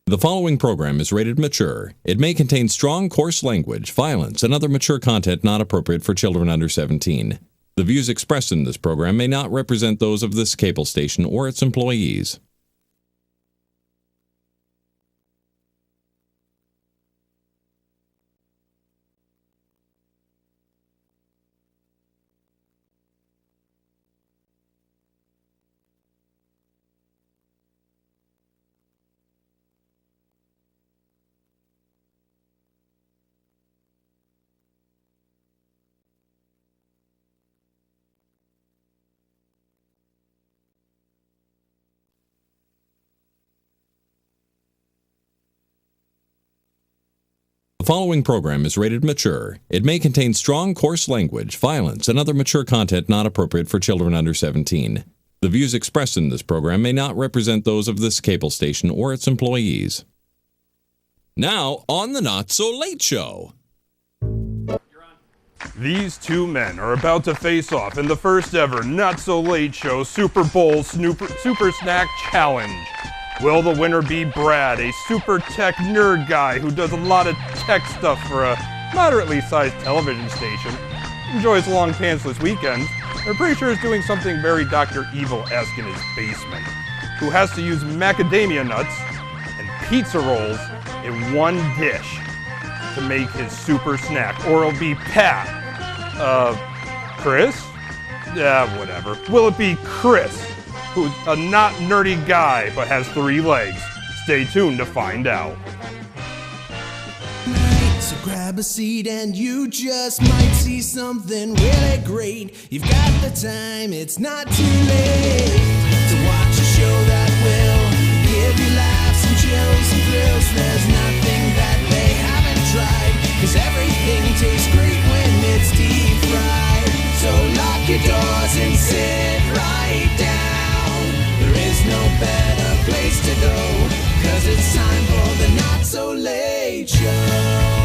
The following program is rated mature. It may contain strong, coarse language, violence, and other mature content not appropriate for children under 17. The views expressed in this program may not represent those of this cable station or its employees. The following program is rated mature. It may contain strong, coarse language, violence, and other mature content not appropriate for children under 17. The views expressed in this program may not represent those of this cable station or its employees. Now, on the Not So Late Show. These two men are about to face off in the first ever Not So Late Show Super Bowl Super Snack Challenge. Will the winner be Brad, a super tech nerd guy who does a lot of tech stuff for a moderately sized television station, enjoys long pantsless weekends, I'm pretty sure is doing something very Dr. Evil-esque in his basement, who has to use macadamia nuts and pizza rolls in one dish to make his super snack? Or it'll be Pat. Chris? Yeah, whatever. Will it be Chris, who's a not nerdy guy but has 3 legs? Stay tuned to find out. So grab a seat and you just might see something really great. You've got the time, it's not too late to watch a show that will give you laughs and chills and thrills. There's nothing that they haven't tried, 'cause everything tastes great when it's deep fried. So lock your doors and sit right down. There is no better place to go, 'cause it's time for the Not So Late Show.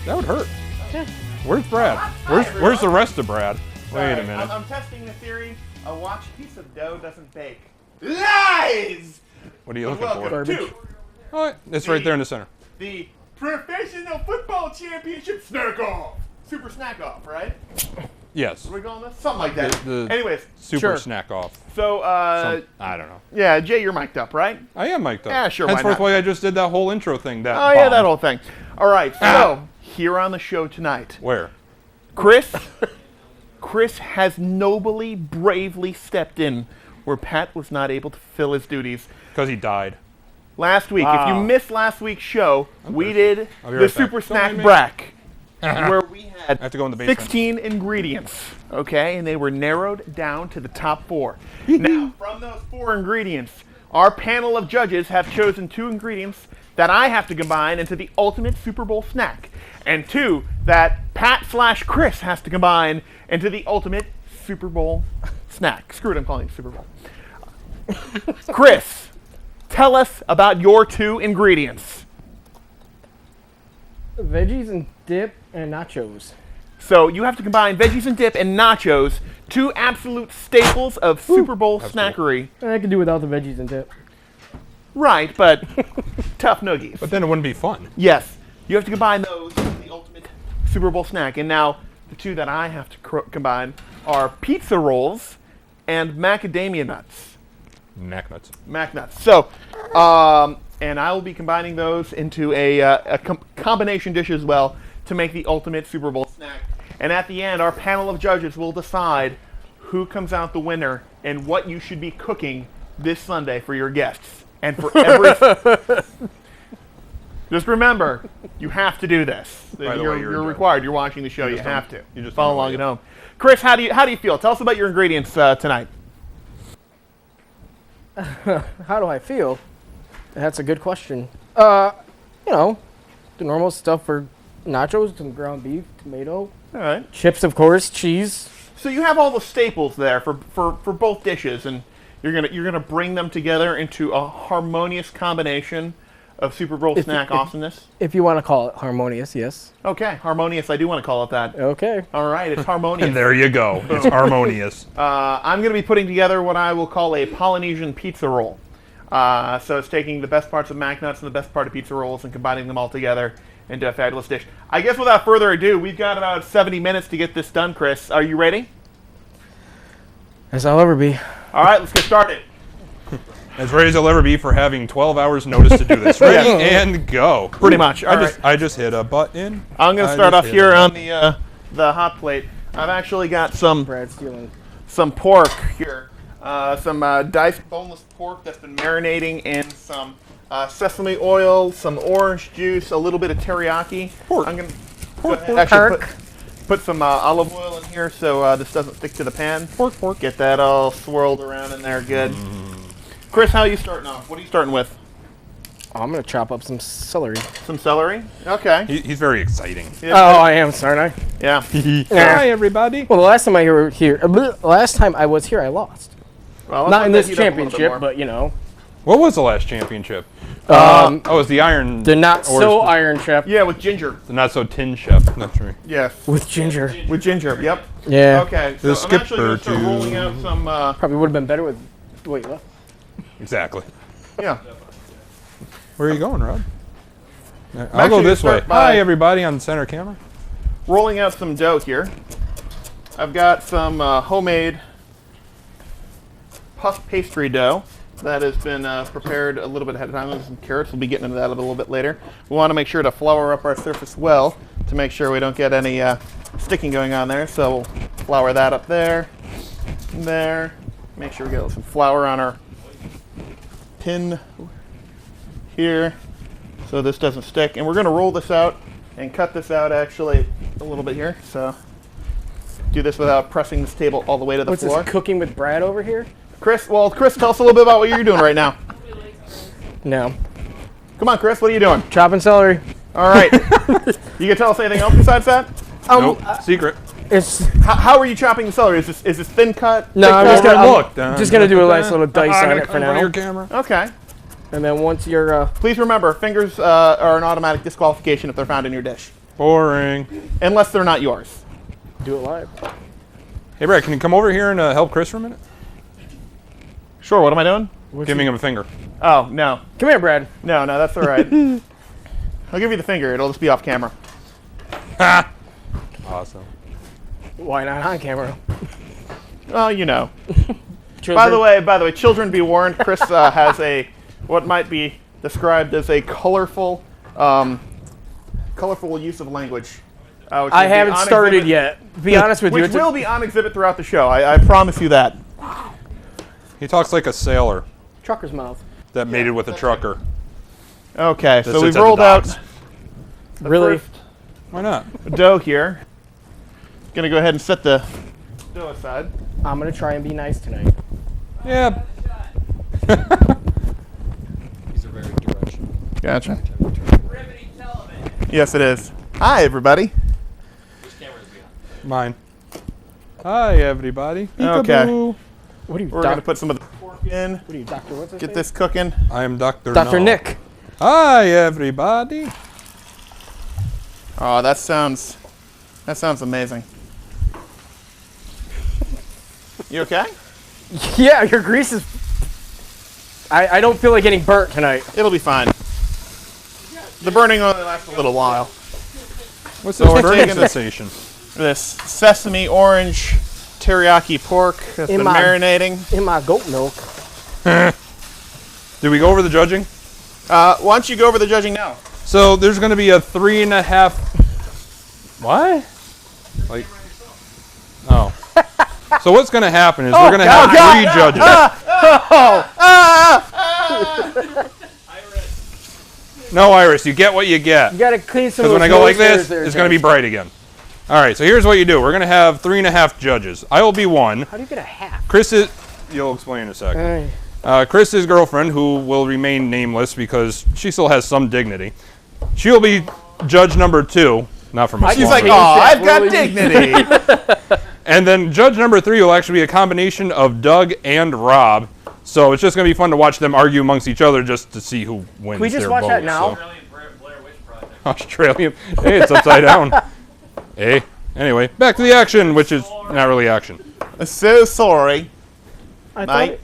That would hurt. Yeah. Where's Brad? Where's the rest of Brad? Wait a minute. I'm testing the theory. A watched piece of dough doesn't bake. Lies! What are you looking for? Welcome to Oh, it's right there in the center. the Professional Football Championship Snack Off. Super Snack Off, right? Yes. What are we calling this? Something like that. The Anyways, Super sure. snack off. So, I don't know. yeah, Jay, you're mic'd up, right? I am mic'd up. Yeah, sure, why Henceforth, not? why I just did that whole intro thing. That Oh, yeah, bombed. that whole thing. All right, so here on the show tonight, Where? Chris has nobly, bravely stepped in where Pat was not able to fulfill his duties. Because he died. Last week, if you missed last week's show, we did I'll be the right back. Super Don't Snack mind me. Brack, where we had I have to go in the basement. 16 ingredients, okay, and they were narrowed down to the top 4. Now, from those 4 ingredients, our panel of judges have chosen 2 ingredients that I have to combine into the ultimate Super Bowl snack, and 2 that Pat/Chris has to combine into the ultimate Super Bowl snack. Screw it, I'm calling it Super Bowl. Chris, tell us about your 2 ingredients. Veggies and dip and nachos. So you have to combine veggies and dip and nachos, 2 absolute staples of Super Bowl snackery. I could do without the veggies and dip. Right, but tough noogies. But then it wouldn't be fun. Yes, you have to combine those into the ultimate Super Bowl snack. And now the 2 that I have to combine are pizza rolls and macadamia nuts. Mac nuts. Mac nuts. So, and I will be combining those into a combination dish as well to make the ultimate Super Bowl snack. And at the end, our panel of judges will decide who comes out the winner and what you should be cooking this Sunday for your guests. And for every... Just remember, you have to do this. By the way, you're a You're judge. required. You're watching the show. You just have don't- to. you just follow don't know along yet. at home. Chris, how do you feel? Tell us about your ingredients tonight. How do I feel? That's a good question. The normal stuff for nachos, some ground beef, tomato, All right. chips, of course, cheese. So you have all the staples there for both dishes, and you're gonna bring them together into a harmonious combination of Super Bowl snack awesomeness? If you want to call it harmonious, yes. Okay, harmonious. I do want to call it that. Okay. All right, it's harmonious. And there you go. It's harmonious. I'm going to be putting together what I will call a Polynesian pizza roll. So it's taking the best parts of McNuts and the best part of pizza rolls and combining them all together into a fabulous dish. I guess without further ado, we've got about 70 minutes to get this done, Chris. Are you ready? As I'll ever be. All right, let's get started. As ready as I'll ever be for having 12 hours notice to do this. Ready and go. Pretty much. All right. I just hit a button. I'm going to start off here on the hot plate. I've actually got some Brad stealing. pork here. Some diced boneless pork that's been marinating in some sesame oil, some orange juice, a little bit of teriyaki. Pork. I'm going to actually put some olive oil in here so this doesn't stick to the pan. Pork. Get that all swirled around in there good. Chris, how are you starting off? What are you starting with? I'm going to chop up some celery. Some celery? Okay. He's very exciting. Yeah, Oh, I am, aren't I? yeah. Hi, everybody. Well, the last time I was here, I lost. Well, let's Not let in that this heat up a little bit championship, more. but, you know. What was the last championship? Um, Oh, it was the Iron. The not or so Iron Chef Yeah, with ginger. The not so tin chef. That's right. Yes. with ginger. With ginger, yep. Yeah. Okay, The so I'm actually going to skipper start to- rolling out some, Probably would have been better with wait, what? Exactly. yeah. Where are you going, Rob? I'll actually go this gonna way. start by- Hi, everybody on the center camera. Rolling out some dough here. I've got some homemade puff pastry dough that has been prepared a little bit ahead of time. There's some carrots. We'll be getting into that a little bit later. We want to make sure to flour up our surface well to make sure we don't get any sticking going on there. So we'll flour that up there, and there. Make sure we get some flour on our pin here so this doesn't stick. And we're going to roll this out and cut this out actually a little bit here. So do this without pressing this table all the way to the What's floor. this, cooking with Brad over here? Chris, tell us a little bit about what you're doing right now. No. Come on, Chris, what are you doing? Chopping celery. All right. You can tell us anything else besides that? Nope. Secret. It's How are you chopping the celery? Is this thin cut? No, thick I'm just cut? gonna- Look. just gonna do a nice little dice on it for now. Your camera. Okay. and then once you're Please remember, fingers are an automatic disqualification if they're found in your dish, Boring. unless they're not yours. do it live. Hey, Brad, can you come over here and help Chris for a minute? Sure. What am I doing? Giving him a finger. Oh no, Come here, Brad. no, that's all right. I'll give you the finger. It'll just be off camera. Awesome. Why not on camera? Oh, you know. Children. By the way, children be warned. Chris has what might be described as a colorful use of language. Which I will be haven't on started exhibit- yet. To be honest with you, Which it's a- will be on exhibit throughout the show. I promise you that. He talks like a sailor trucker's mouth. that mated with a trucker. Okay, That so sits we've at the rolled out docks. the Really? first Why not? dough here. Gonna go ahead and set the dough aside. I'm gonna try and be nice tonight. Yeah. Gotcha. Yes, it is. Hi, everybody. Mine. Hi, everybody. Okay. Peekaboo. What are you, We're gonna put some of the pork in. What are you, Doctor? What's his Get name? this cooking. I am Dr. Dr. No. Nick. Hi, everybody. Oh, that sounds amazing. You okay? Yeah, your grease is. I don't feel like getting burnt tonight. It'll be fine. The burning only lasts a little while. What's So this we're burning taking- sensation? This sesame orange teriyaki pork that's In been my- marinating. In my goat milk. Did we go over the judging? Why don't you go over the judging now? So there's going to be a 3.5. What? Like. Oh. So what's going to happen is we're going to have three judges. No, Iris, you get what you get. You gotta clean some of Because those when I go like nose hairs this, there, it's going to be Josh. bright again. All right, so here's what you do. We're going to have 3.5 judges. I will be one. How do you get a hat? Chris is. You'll explain in a second. Chris's girlfriend, who will remain nameless because she still has some dignity, she'll be judge number 2. Not for much She's longer. like, oh, I've got dignity. And then judge number 3 will actually be a combination of Doug and Rob. So it's just going to be fun to watch them argue amongst each other just to see who wins. Can we just their watch vote, that now? so. Australian. Hey, it's upside down. Hey. Anyway, back to the action, which is not really action. I'm so sorry. I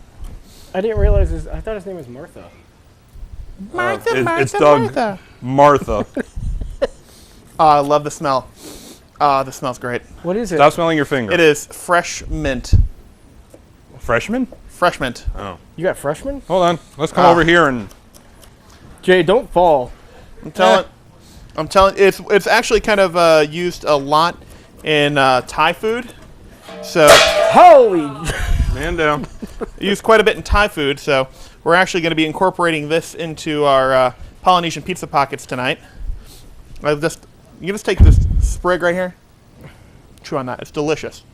didn't realize I thought his name was Martha. It's Doug. Martha. Oh, I love the smell. Oh, this smells great. What is it? Stop smelling your finger. It is fresh mint. Freshman? Fresh mint. Oh. You got freshman? Hold on. Let's come over here and... Jay, don't fall. I'm telling. It's actually kind of used a lot in Thai food. So Holy! Man down. used quite a bit in Thai food. So we're actually going to be incorporating this into our Polynesian pizza pockets tonight. You just take this sprig right here. Chew on that. It's delicious.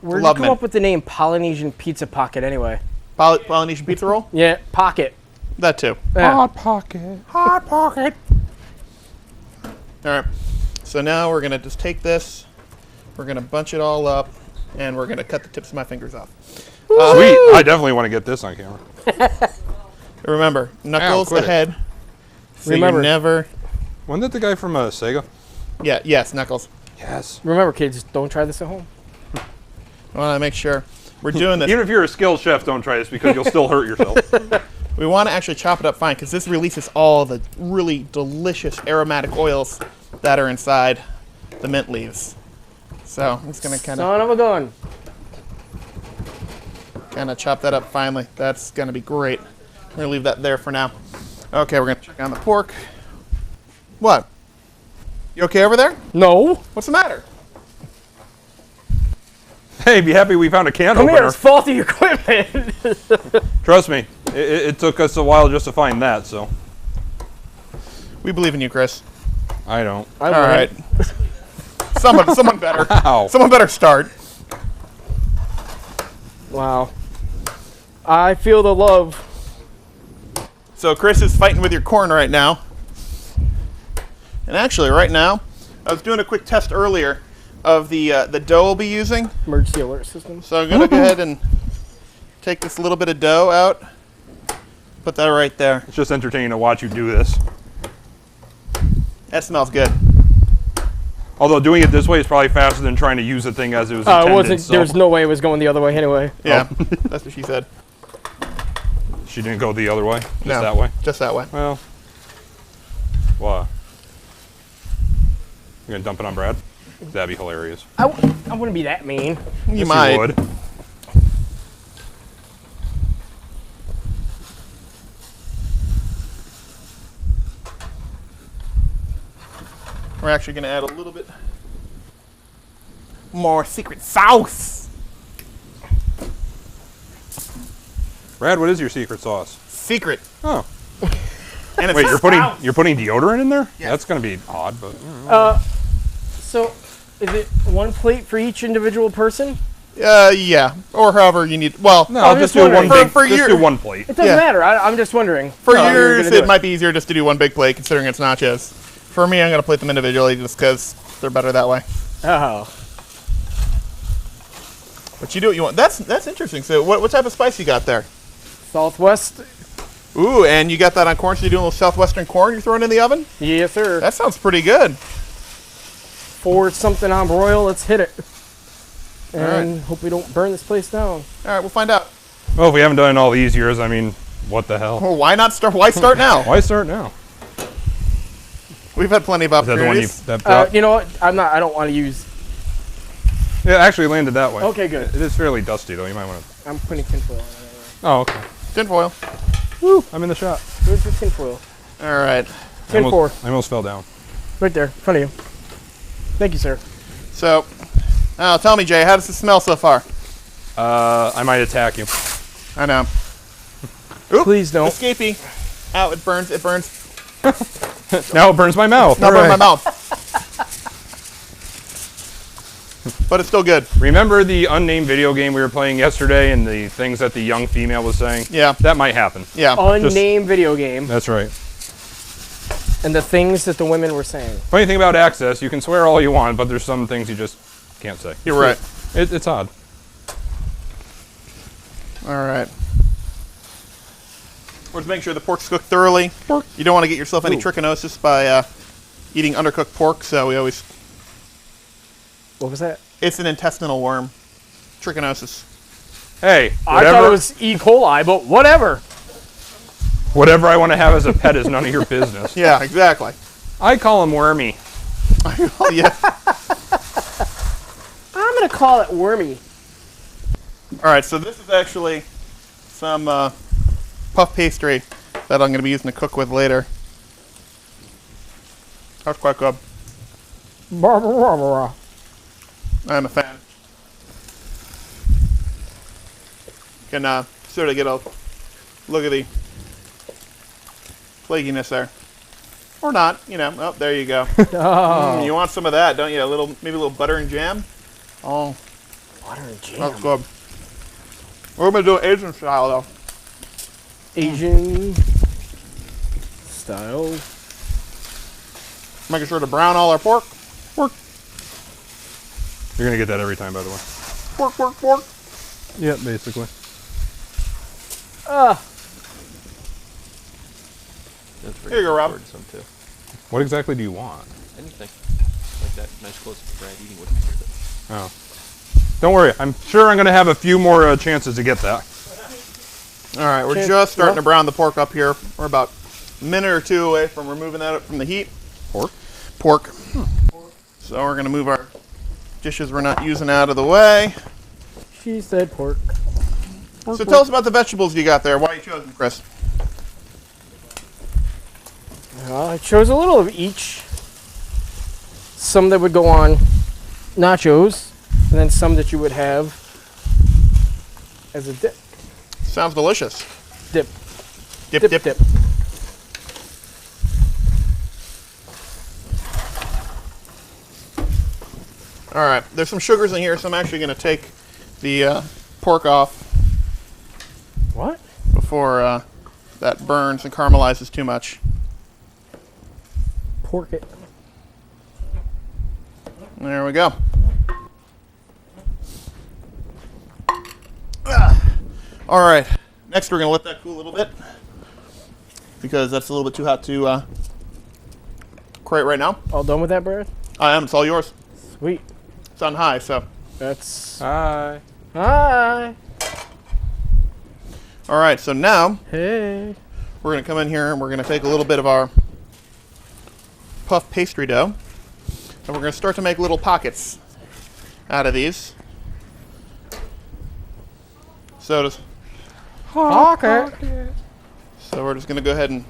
Where did you Love come mint. up with the name Polynesian Pizza Pocket anyway? Polynesian pizza roll. Yeah, pocket. That too. Yeah. Pocket. Hot pocket. All right. So now we're gonna just take this. We're gonna bunch it all up, and we're gonna cut the tips of my fingers off. Sweet. I definitely want to get this on camera. Remember, knuckles quit it. ahead. So Remember. you're never. Wasn't that the guy from Sega? Yeah. Yes, knuckles. Yes. Remember, kids, don't try this at home. I want to make sure we're doing this. Even if you're a skilled chef, don't try this because you'll still hurt yourself. We want to actually chop it up fine because this releases all the really delicious aromatic oils that are inside the mint leaves. So I'm just gonna kind Son of a gun. of chop that up finely. That's gonna be great. We're gonna leave that there for now. Okay, we're gonna check on the pork. What? You okay over there? No. What's the matter? Hey, be happy we found a can Come here, opener. it's faulty equipment. Trust me, it took us a while just to find that, so. We believe in you, Chris. I don't. All All right. Someone better. Ow. Someone better start. Wow. I feel the love. So Chris is fighting with your corn right now. And actually, right now, I was doing a quick test earlier of the dough we'll be using. Emergency alert system. So I'm gonna go ahead and take this little bit of dough out. Put that right there. It's just entertaining to watch you do this. That smells good. Although doing it this way is probably faster than trying to use the thing as it was intended. It wasn't. so. There's no way it was going the other way anyway. Yeah, that's what she said. She didn't go the other way? Just No, that way? Just that way. Well, what? You're going to dump it on Brad? That'd be hilarious. I wouldn't be that mean. You Yes, might. would. We're actually gonna add a little bit more secret sauce. Brad, what is your secret sauce? Secret. Oh. And it's Wait, you're putting deodorant in there? Yeah. That's going to be odd, but So, is it one plate for each individual person? Yeah, or however you need. Well, no, I'm I'll just just do one wondering. big, For just your- do one plate. It doesn't Yeah. matter. I'm just wondering. for No, you're yours, gonna do it might be easier just to do one big plate, considering it's nachos. For me, I'm gonna plate them individually just because they're better that way. Oh. But you do what you want. That's interesting. So, what type of spice you got there? Southwest. Ooh, and you got that on corn. So you're doing a little southwestern corn. You're throwing in the oven. Yes, sir. That sounds pretty good. For something on broil, let's hit it. All And hope we don't burn this place down. All right, we'll find out. Well, if we haven't done it in all these years, I mean, what the hell? Well, why not start? Why start now? Why start now? We've had plenty of Is that the one you... opportunities. That, You know what? I don't want to use. it actually landed that way. Okay, good. It is fairly dusty, though. You might want to... I'm putting tinfoil on it anyway. Oh, okay. Tinfoil. Woo, I'm in the shot. Where's the tinfoil? All right. I Tinfoil. almost fell down. Right there, in front of you. Thank you, sir. So, now tell me, Jay, how does it smell so far? I might attack you. I know. Oop, Please don't. Escapee. Ow, it burns. It burns. Now it burns my mouth. Not burn my Hooray. mouth. But it's still good. Remember the unnamed video game we were playing yesterday and the things that the young female was saying? Yeah. That might happen. Yeah. Unnamed video game That's right. and the things that the women were saying. Funny thing about Access, you can swear all you want, but there's some things you just can't say. You're right. It's odd. All right. We're just making sure the pork's cooked thoroughly. You don't want to get yourself any trichinosis by eating undercooked pork, so we always... What was that? It's an intestinal worm. Trichinosis. Hey, I thought it was E. coli, but whatever. whatever I want to have as a pet is none of your business. Yeah, exactly. I call him Wormy. Yeah. I'm going to call it wormy. All right, so this is actually some puff pastry that I'm going to be using to cook with later. That's quite good. I'm a fan. Can sort of get a look at the flakiness there. Or not, you know. Oh, there you go. Oh. You want some of that, don't you? Maybe a little butter and jam? Oh, Butter and jam. that's good. We're going to do it Asian style, though. Asian style. Making sure to brown all our pork. Pork, You're going to get that every time, by the way. pork, pork, pork. Yeah, basically. Here you go, Rob. Some too. What exactly do you want? Anything. Like that nice close to Brad eating with me. Oh. Don't worry. I'm sure I'm going to have a few more chances to get that. All right, we're Okay, just starting well. to brown the pork up here. We're about a minute or two away from removing that from the heat. Pork? Pork. So we're going to move our dishes we're not using out of the way. She said pork. So tell us about the vegetables you got there. Why you chose them, Chris? I chose a little of each. Some that would go on nachos, and then some that you would have as a dip. Sounds delicious. Dip. Dip, dip. All right, there's some sugars in here, so I'm actually going to take the pork off What? before that burns and caramelizes too much. Pork it. There we go. All right, next we're going to let that cool a little bit because that's a little bit too hot to create right now. All done with that, Brad? I am. It's all yours. Sweet. It's on high, so. That's... Hi. Hi. All right, so now Hey. we're going to come in here and we're going to take a little bit of our puff pastry dough and we're going to start to make little pockets out of these. So Okay. So we're just going to go ahead and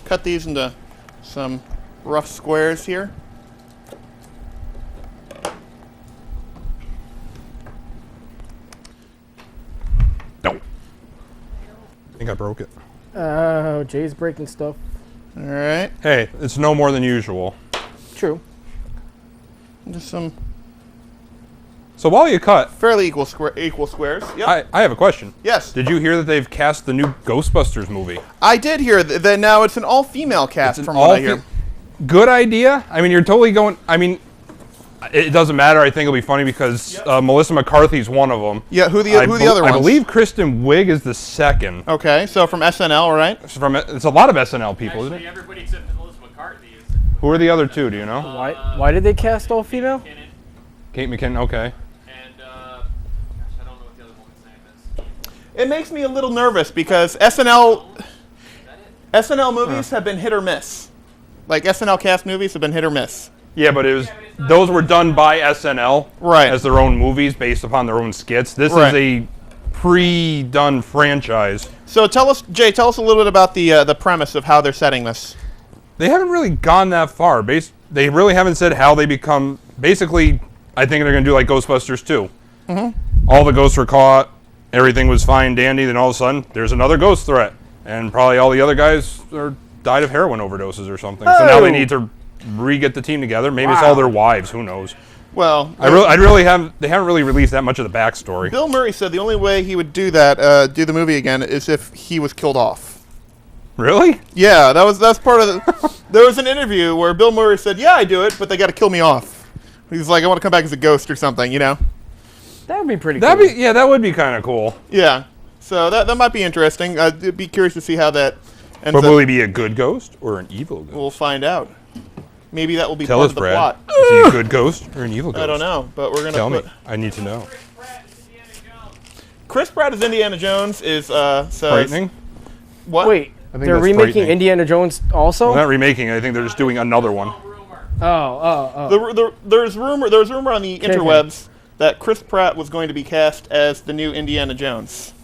cut these into some rough squares here. No. I think I broke it. Oh, Jay's breaking stuff. All right, Hey, it's no more than usual. True. just some So while you cut, fairly equal squares. Yep. I have a question. Yes, Did you hear that they've cast the new Ghostbusters movie? I did hear that now it's an all-female cast from what I hear. Good idea. I mean, you're totally going. I mean, it doesn't matter. I think it'll be funny because Melissa McCarthy's one of them. Yeah, who the other ones? I believe Kristen Wiig is the second. Okay, so from SNL, right? It's a lot of SNL people, isn't Actually, it? everybody except Melissa McCarthy is. Who are the other two? Do you know? Why did they cast all female? McKinnon, Kate McKinnon. Okay. and gosh, I don't know what the other woman's name is. It makes me a little nervous because SNL movies have been hit or miss. Like SNL cast movies have been hit or miss. Yeah, but those were done by SNL Right. as their own movies based upon their own skits. This Right. is a pre-done franchise. So tell us, Jay, tell us a little bit about the premise of how they're setting this. They haven't really gone that far. They really haven't said how they become. Basically, I think they're going to do like Ghostbusters 2. Mm-hmm. All the ghosts were caught. Everything was fine, dandy. Then all of a sudden, there's another ghost threat. And probably all the other guys died of heroin overdoses or something. So now they need to re-get the team together. Maybe it's all their wives. Who knows? Well, They haven't really released that much of the backstory. Bill Murray said the only way he would do that, do the movie again, is if he was killed off. Really? Yeah, that's part of the. There was an interview where Bill Murray said, "Yeah, I do it, but they got to kill me off." He's like, "I want to come back as a ghost or something," you know? That would be pretty cool. That would be kind of cool. Yeah. So that might be interesting. I'd be curious to see how that ends But up. will he be a good ghost or an evil ghost? We'll find out. Maybe that will be Tell part us, of the Brad. plot. Is he a good ghost or an evil ghost? I don't know, but we're gonna Tell me. put I need to know. Chris Pratt as Indiana Jones is says Frightening? what? Wait, I think they're that's remaking frightening. Indiana Jones also? Well, not remaking. I think they're just doing another one. There's rumor on the interwebs that Chris Pratt was going to be cast as the new Indiana Jones.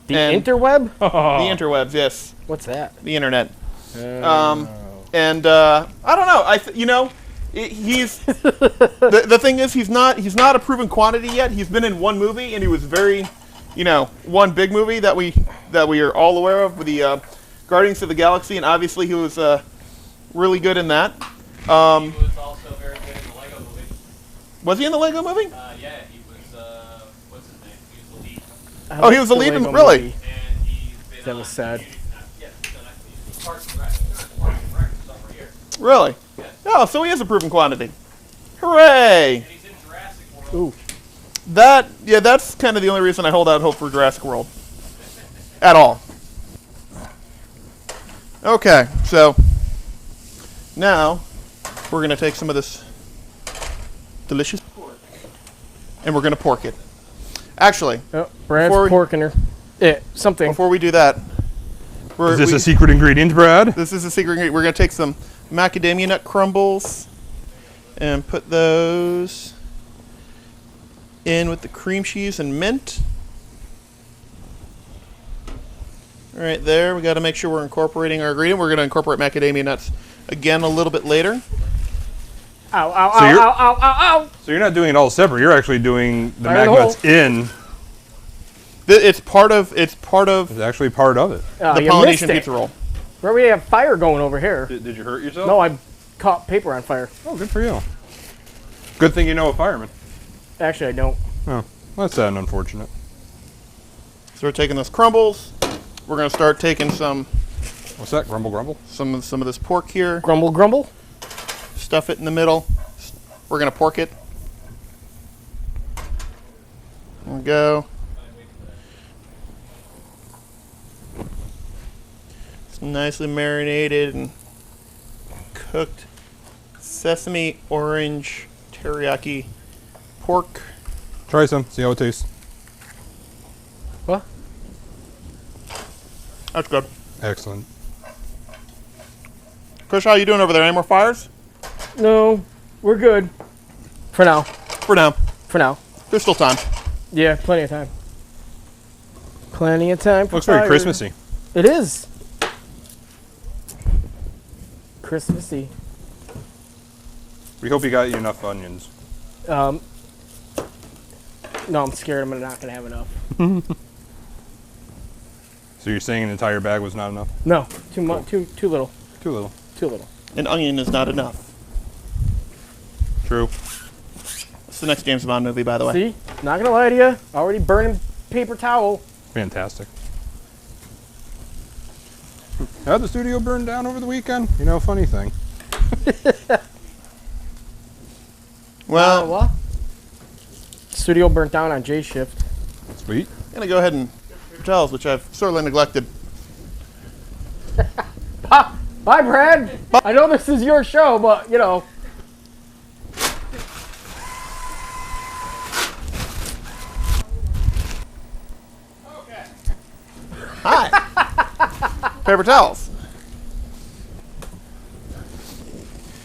The and- interweb? The interwebs, yes, What's that? the internet. And I don't know. He's the thing is he's not a proven quantity yet. He's been in one movie and he was very, one big movie that we are all aware of with the Guardians of the Galaxy, and obviously he was really good in that. He was also very good in the Lego movie. Was he in the Lego movie? Yeah, he was, what's his name? He was the lead. Oh, he was the lead in Lego really. movie. And he's been That was sad. Yeah, he's Parks and Rec. Parks and Rec for some years. Really? Yes. Oh, so he is a proven quantity. Hooray! And he's in Jurassic World. Ooh. That's kind of the only reason I hold out hope for Jurassic World. At all. Okay, so now we're going to take some of this delicious pork and we're going to pork it. Actually, Oh, Brad's Before we- porking her. Something. before we do that, Is this a secret ingredient, Brad? this is a secret ingredient. We're going to take some macadamia nut crumbles and put those in with the cream cheese and mint. All right, there. We got to make sure we're incorporating our ingredient. We're going to incorporate macadamia nuts again a little bit later. Ow, ow, So ow, you're- ow, ow, ow, ow. So you're not doing it all separate. You're actually doing the Fire in the magnets in. It's part of It's actually part of it. Oh, the you Polynesian missed it. pizza roll. Where we have fire going over here. Did you hurt yourself? No, I caught paper on fire. Oh, good for you. Good thing you know a fireman. Actually, I don't. Oh, that's sad and unfortunate. So we're taking those crumbles. We're going to start taking some What's that? Grumble, grumble? of this pork here. Grumble, grumble. Stuff it in the middle. We're going to pork it. There we go. It's nicely marinated and cooked sesame orange teriyaki pork. Try some. See how it tastes. What? That's good. Excellent. Chris, how you doing over there? Any more fires? No, we're good. For now. For now. For now. There's still time. Yeah, plenty of time. Plenty of time for Looks very fire. Christmassy. It is. Christmassy. We hope you got you enough onions. No, I'm scared I'm not gonna have enough. So you're saying an entire bag was not enough? No, too much. Too little. Too little. Too little. An onion is not enough. True. It's the next James Bond movie, by the way. See, not gonna lie to you. Already burning paper towel. Fantastic. How'd the studio burn down over the weekend? You know, funny thing. Well, What? Studio burnt down on J shift. Sweet. I'm going to go ahead and hotels, which I've sorely neglected. Bye, Brad. I know this is your show, but you know. Hi. Paper towels.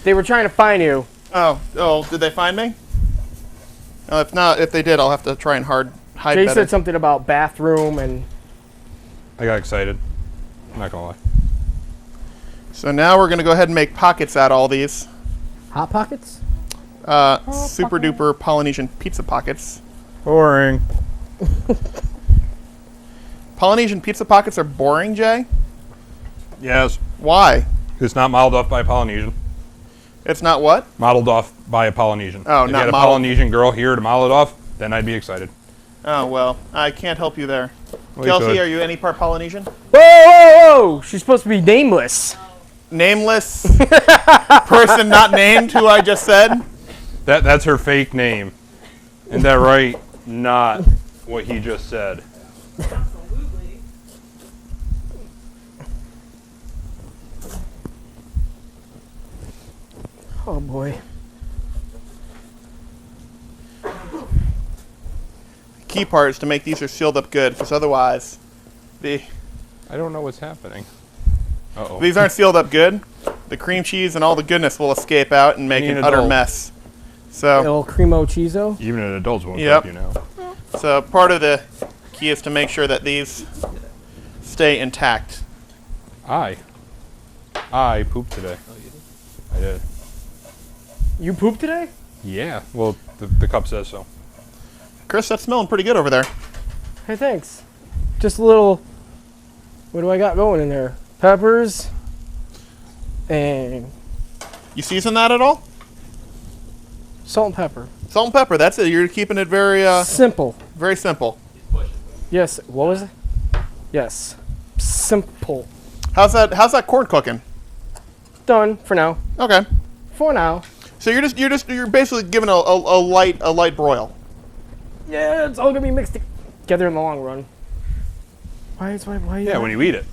They were trying to find you. Oh, did they find me? If they did, I'll have to try and hide Jay better. said something about bathroom and I got excited. I'm not gonna lie. So now we're going to go ahead and make pockets out of all these. Hot Pockets. Super duper Polynesian pizza pockets. Boring. Polynesian pizza pockets are boring, Jay? Yes. Why? It's not modeled off by a Polynesian. It's not what? Modeled off by a Polynesian. Oh, if not you had a modeled- Polynesian girl here to model it off, then I'd be excited. Oh, well, I can't help you there. Well, you Kelsey, could. are you any part Polynesian? Whoa, whoa, whoa! She's supposed to be nameless. Nameless person not named who I just said? That's her fake name. Isn't that right? Not what he just said. Absolutely. Oh boy. Key part is to make these are sealed up good, because otherwise, I don't know what's happening. Uh-oh. if these aren't sealed up good, the cream cheese and all the goodness will escape out and make Any an an utter adult. mess. So, El Cremo Chizo. Even an adults won't Yep. help you now. so part of the key is to make sure that these stay intact. I pooped today. Oh, you did? I did. You pooped today? Yeah. Well, the cup says so. Chris, that's smelling pretty good over there. Hey, thanks. Just a little. What do I got going in there? Peppers. And You season that at all? salt and pepper. Salt and pepper. That's it. You're keeping it very, Simple. very simple. Yes. What was it? Yes. Simple. How's that corn cooking? Done for now. Okay. For now. So you're basically giving a light broil. Yeah, it's all gonna be mixed together in the long run. Why? Yeah, when you eat it.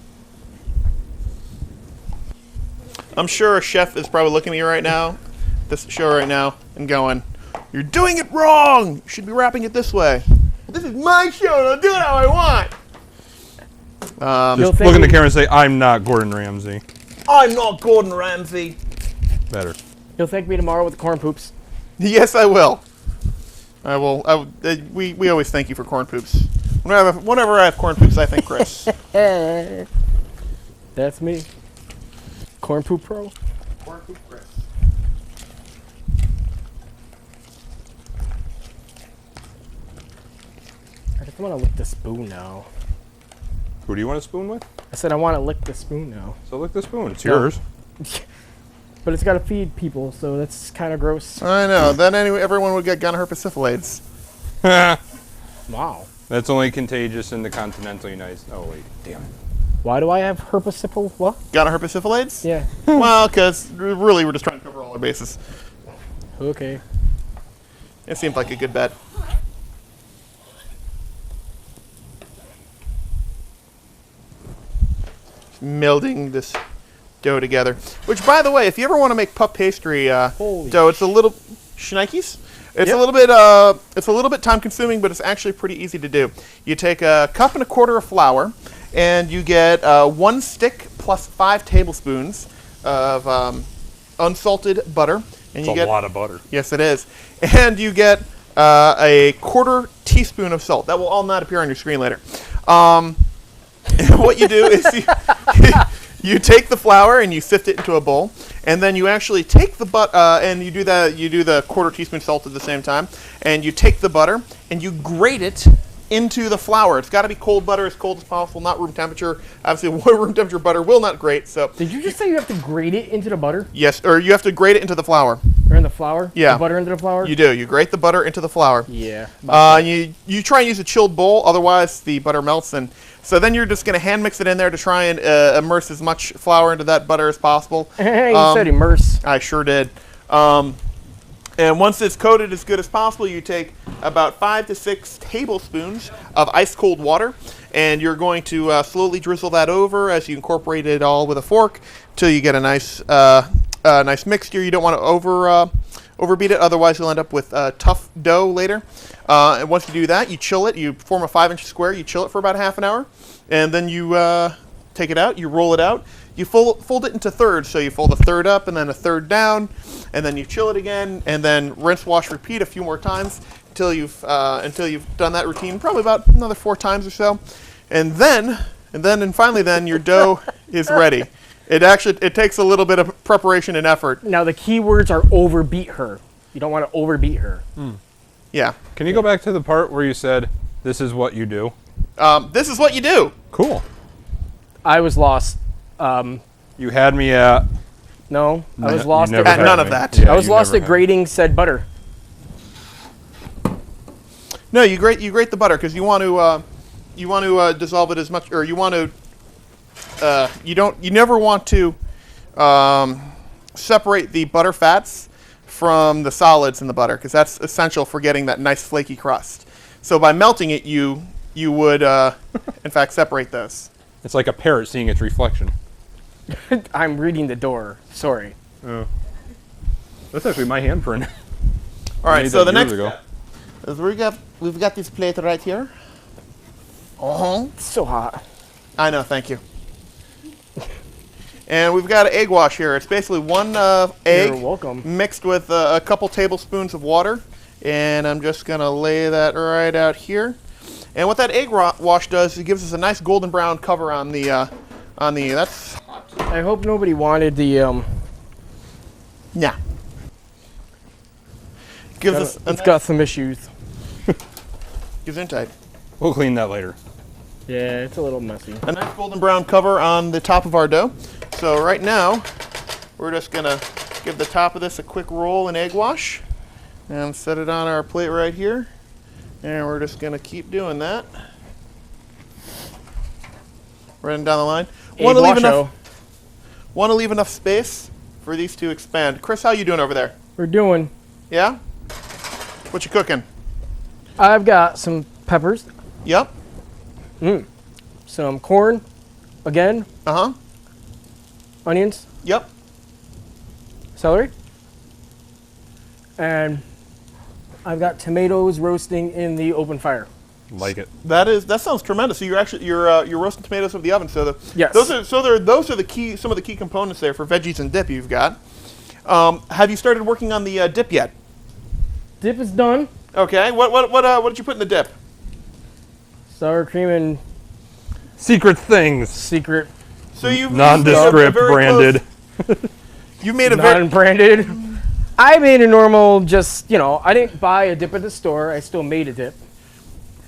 I'm sure a chef is probably looking at you right now, this show right now, and going, "You're doing it wrong. You should be wrapping it this way. This is my show, and I'll do it how I want." You'll Just think look in the we- camera and say, "I'm not Gordon Ramsay." I'm not Gordon Ramsay. Better. You'll thank me tomorrow with the corn poops. Yes, I will. I will. We always thank you for corn poops. Whenever I have corn poops, I thank Chris. That's me. Corn poop pro. Corn poop Chris. I just want to lick the spoon now. Who do you want a spoon with? I said I want to lick the spoon now. So lick the spoon. It's No. yours. But it's got to feed people, so that's kind of gross. I know. Then anyway, everyone would get gonorrhea syphilides. Wow. That's only contagious in the continental United States. Oh, wait. Damn it. Why do I have herpesipple? What? Gonorrhea syphilides? Yeah. Well, because really we're just trying to cover all our bases. Okay. It seemed like a good bet. Melding this dough together. Which, by the way, if you ever want to make puff pastry Holy dough, it's a little shnikes. It's Yep. a little bit time consuming, but it's actually pretty easy to do. You take a cup and a quarter of flour, and you get 1 stick plus 5 tablespoons of unsalted butter, and It's you a get lot of butter. yes, it is, and you get a quarter teaspoon of salt. That will all not appear on your screen later. What you do is you take the flour and you sift it into a bowl, and then you actually take the and you do the quarter teaspoon salt at the same time, and you take the butter and you grate it into the flour. It's got to be cold butter, as cold as possible, not room temperature. Obviously, room temperature butter will not grate. So Did you just say you have to grate it into the butter? yes, or you have to grate it into the flour. Or in the flour? Yeah. The butter into the flour? You do. You grate the butter into the flour. Yeah. You try and use a chilled bowl, otherwise the butter melts. And so then you're just going to hand mix it in there to try and immerse as much flour into that butter as possible. you said immerse. I sure did. And once it's coated as good as possible, you take about 5 to 6 tablespoons of ice cold water, and you're going to slowly drizzle that over as you incorporate it all with a fork till you get a nice mixture. You don't want to overbeat it, otherwise you'll end up with tough dough later. And once you do that, you chill it. You form a 5-inch square. You chill it for about half an hour, and then you take it out. You roll it out. You fold it into thirds. So you fold a third up and then a third down, and then you chill it again, and then rinse, wash, repeat a few more times until you've done that routine, probably about another 4 times or so, and finally your dough is ready. It takes a little bit of preparation and effort. Now the key words are overbeat her. You don't want to overbeat her. Yeah. Can you go back to the part where you said, "This is what you do"? This is what you do. Cool. I was lost. You had me at. No, I was You lost never At had none me. of that. Yeah, I was you lost never at had grating said butter. No, you grate the butter because you want to dissolve it as much, or you want to you never want to separate the butter fats from the solids in the butter, because that's essential for getting that nice flaky crust. So by melting it, you you would, in fact, separate those. It's like a parrot seeing its reflection. I'm reading the door. Sorry. Oh. That's actually my handprint. All right, so the next ago. is we've got this plate right here. It's so hot. I know, thank you. And we've got an egg wash here. It's basically one egg You're welcome. mixed with a couple tablespoons of water. And I'm just going to lay that right out here. And what that egg wash does is it gives us a nice golden brown cover on the that's I hope nobody wanted the yeah. Gives us It's got some issues. gives insight. We'll clean that later. Yeah, it's a little messy. A nice golden brown cover on the top of our dough. So right now, we're just gonna give the top of this a quick roll in egg wash and set it on our plate right here. And we're just gonna keep doing that. Running down the line. Want to leave enough space for these to expand. Chris, how you doing over there? We're doing. Yeah? What you cooking? I've got some peppers, Yep. some corn, again, Uh-huh. onions, Yep. celery, and I've got tomatoes roasting in the open fire. Like it. That sounds tremendous. So you're roasting tomatoes over the oven. So Yes. those are some of the key components there for veggies and dip you've got. Have you started working on the dip yet? Dip is done. Okay. What did you put in the dip? Sour cream and Secret things. secret So you've Nondescript branded. You made a very non-branded. I made a normal, just, I didn't buy a dip at the store. I still made a dip.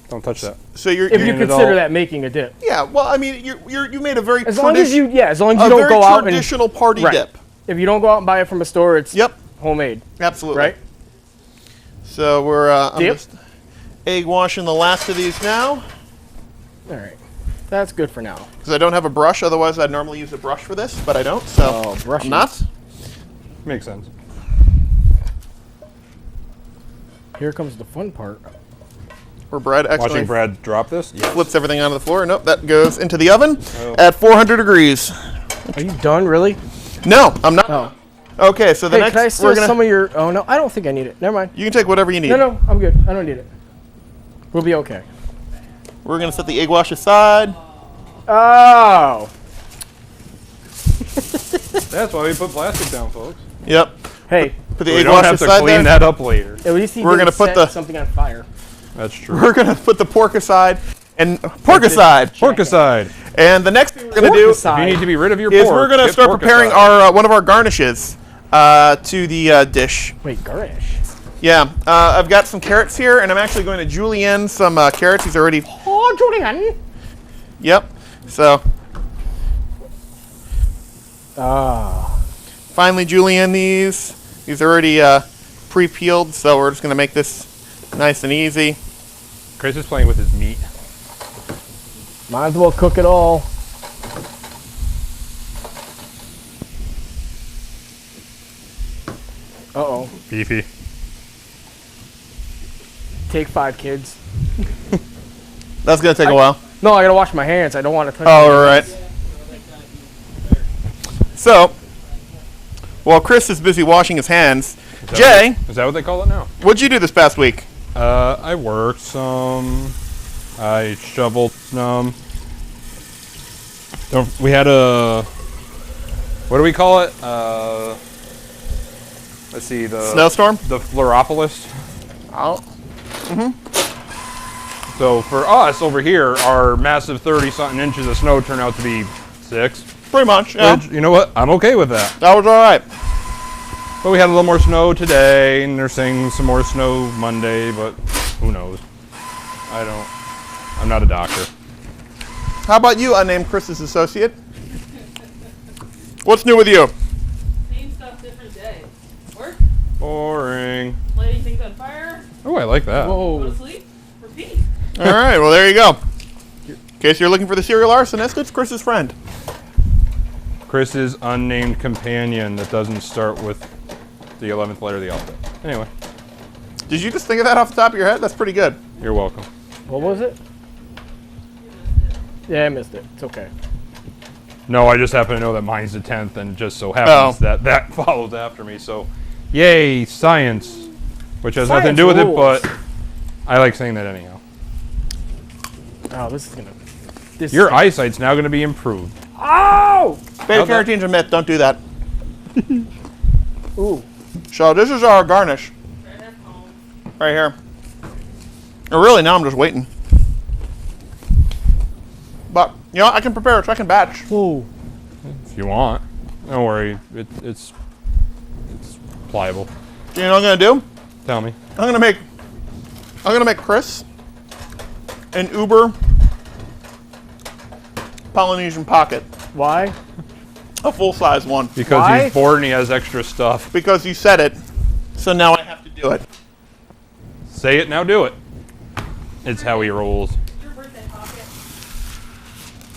Don't touch that. so you're, If you it consider all. that making a dip. yeah. Well, I mean you made a very As long as you don't very go out and traditional party Right. dip. if you don't go out and buy it from a store, it's Yep. homemade, Absolutely. right? So we're I'm Dip. just egg washing the last of these now All right. That's good for now. because I don't have a brush. Otherwise, I'd normally use a brush for this, but I don't. So Oh, brushes. I'm not. Makes sense. Here comes the fun part. Where Brad actually Watching Brad drop this? Yeah. flips everything onto the floor. Nope, that goes into the oven Oh. at 400 degrees. Are you done, really? No, I'm not. Oh. Okay, so the Hey, next can I we're steal gonna. some of your... Oh, no, I don't think I need it. Never mind. You can take whatever you need. No, I'm good. I don't need it. We'll be okay. We're gonna set the egg wash aside. Oh. That's why we put plastic down, folks. Yep. Hey, Put the We egg don't wash have to aside clean there. that up later. at least he We're didn't gonna put set the- something on fire. That's true. We're gonna put the pork aside and pork aside. Pork aside. And the next thing we're gonna do If you need to be rid of your is pork, we're gonna get start pork preparing aside. our one of our garnishes to the dish. Wait, garnish. Yeah, I've got some carrots here, and I'm actually going to julienne some carrots. These are already. Oh, Julian. Yep. So Ah. finally julienne these. These are already pre-peeled, so we're just gonna make this nice and easy. Chris is playing with his meat. Might as well cook it all. Uh-oh. Beefy. Take 5, kids. That's gonna take a while. No, I gotta wash my hands. I don't want to touch Oh, my all right. hands. So, while Chris is busy washing his hands, Jay, Is that what they call it now? what'd you do this past week? I worked some. I shoveled some. We had a. What do we call it? Let's see. The Snowstorm? The Fluoropolis. Oh. So for us over here, our massive 30-something inches of snow turned out to be 6. Pretty much, yeah. Which, you know what? I'm okay with that. That was all right. But we had a little more snow today, and they're saying some more snow Monday, but who knows? I'm not a doctor. How about you, unnamed Chris's associate? What's new with you? Same stuff, different day. Work, Boring. lighting things on fire, Oh, I like that. go to Whoa. sleep, repeat. All right, well, there you go. In case you're looking for the serial arsonist, it's Chris's friend. Chris's unnamed companion that doesn't start with the 11th letter of the alphabet. Anyway, Did you just think of that off the top of your head? That's pretty good. you're welcome. What was it? Yeah, I missed it. It's okay. No, I just happen to know that mine's the 10th, and just so happens that follows after me. So, yay, science, which has nothing to do with it, rules. but I like saying that anyhow. Oh, this is gonna. Your eyesight's now going to be improved. Oh! Beta carotene's a myth. Don't do that. Ooh. So this is our garnish. Right here. Oh, really, now I'm just waiting. But, you know, I can prepare a second batch. Ooh. If you want. Don't worry. It's pliable. You know what I'm gonna do? Tell me. I'm gonna make Chris an Uber Polynesian pocket. Why? A full-size one. Because Why? he's bored and he has extra stuff. Because you said it. So now I have to do it. Say it, now do it. It's how he rolls. Your birthday pocket.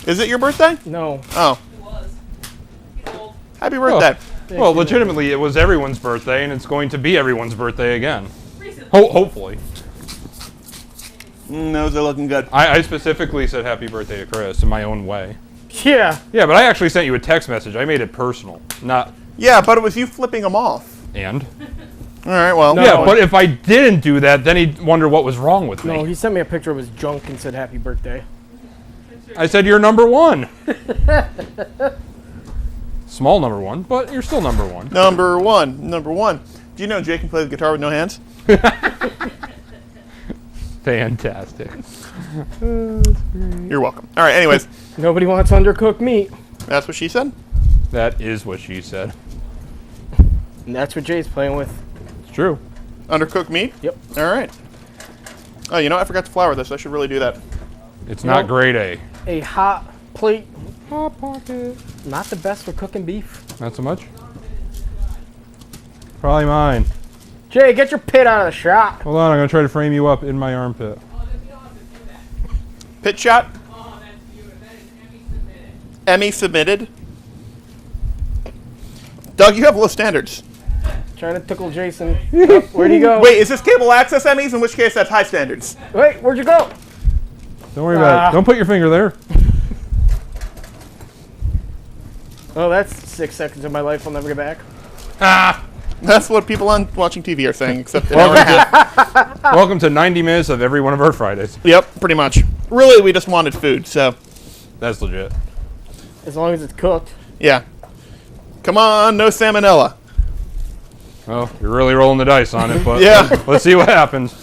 Is it your birthday? No. Oh. It was. He's old. Happy birthday. Well, legitimately, it was everyone's birthday, and it's going to be everyone's birthday again. Recently. Hopefully. Those are looking good. I specifically said happy birthday to Chris in my own way. Yeah. Yeah, but I actually sent you a text message. I made it personal, not Yeah, but it was you flipping them off. and. All right, well. No. Yeah, but if I didn't do that, then he'd wonder what was wrong with me. No, he sent me a picture of his junk and said happy birthday. I said you're number one. Small number one, but you're still number one. Number one. Do you know Jake can play the guitar with no hands? Fantastic. You're welcome. All right, anyways. Nobody wants undercooked meat. That's what she said? That is what she said. And that's what Jay's playing with. It's true. Undercooked meat? Yep. All right. Oh, you know, I forgot to flour this. I should really do that. It's not grade A. A hot plate. Hot pocket. Not the best for cooking beef. Not so much. Probably mine. Jay, get your pit out of the shop. Hold on, I'm gonna try to frame you up in my armpit. Pit shot? Oh, that's you. That is Emmy submitted. Emmy submitted. Doug, you have low standards. Trying to tickle Jason. Oh, where'd he go? Wait, is this cable access Emmys? In which case, that's high standards. Wait, where'd you go? Don't worry about it. Don't put your finger there. Oh, that's 6 seconds of my life I'll never get back. That's what people on watching TV are saying, except an hour and a half. Welcome to 90 minutes of every one of our Fridays. Yep, pretty much. Really, we just wanted food, so That's legit. As long as it's cooked. yeah. Come on, no salmonella. Well, you're really rolling the dice on it, but Yeah. let's see what happens.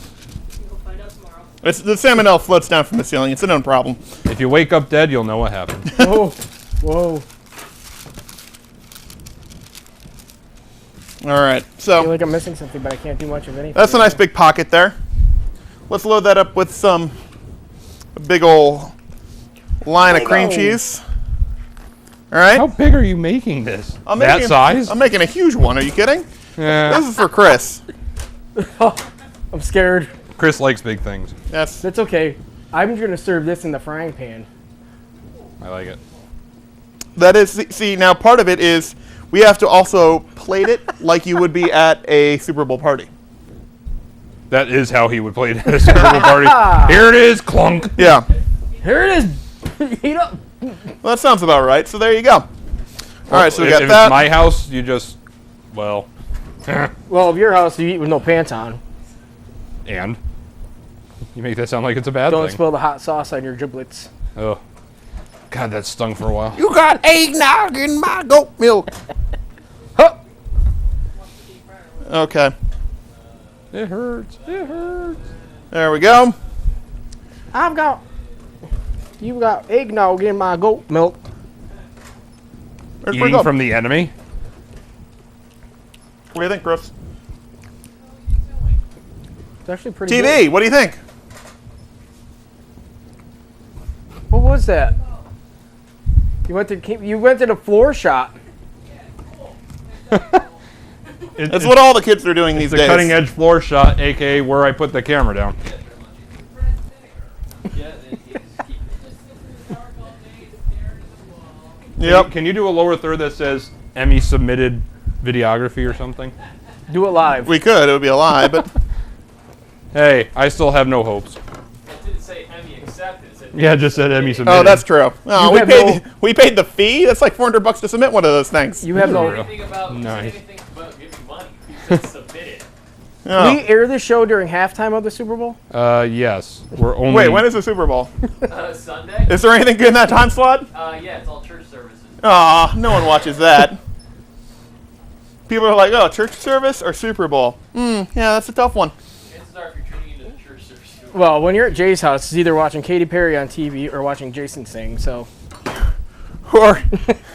We'll find out tomorrow. It's, the salmonella floats down from the ceiling. It's a known problem. If you wake up dead, you'll know what happened. Whoa. Whoa. All right, I feel so like I'm missing something, but I can't do much of anything. that's a nice big pocket there. Let's load that up with a big old line of cream cheese. All right. How big are you making this? I'm That making- size? I'm making a huge one. Are you kidding? Yeah. This is for Chris. I'm scared. Chris likes big things. That's That's okay. I'm going to serve this in the frying pan. I like it. that is. See, now part of it is we have to also plate it like you would be at a Super Bowl party. That is how he would play it at a Super Bowl party. Here it is, clunk. Yeah. Here it is. Heat up. Well, that sounds about right. So there you go. All right, so we if, got if that. it's my house, you just, well, Well, of your house, you eat with no pants on. and you make that sound like it's a bad Don't thing. spill the hot sauce on your giblets. Oh, God, that stung for a while. You got eggnog in my goat milk. Huh. Okay. It hurts. It hurts. There we go. You got eggnog in my goat milk. Where's we Eating go? from the enemy. What do you think, Chris? It's actually pretty TV. good. What do you think? What was that? You went to the floor shot. That's what all the kids are doing these The days. cutting edge floor shot, aka where I put the camera down. Yeah, then you just keep Yep. Can you do a lower third that says Emmy submitted videography or something? Do it live. We could. It would be a lie, but Hey, I still have no hopes. It didn't say Emmy accepted, it said Yeah, just said Emmy submitted. Oh, that's true. Oh, You have we paid the fee. That's like $400 to submit one of those things. You have no. Anything about Nice. anything about giving money. He said submit it. Oh. We air the show during halftime of the Super Bowl. Yes. We're only. Wait, when is the Super Bowl? Sunday? Is there anything good in that time slot? Yeah, it's all church services. Aw, no one watches that. People are like, oh, church service or Super Bowl? Yeah, that's a tough one. Chances are if you're tuning into the church service. Well, when you're at Jay's house, it's either watching Katy Perry on TV or watching Jason sing. So Or,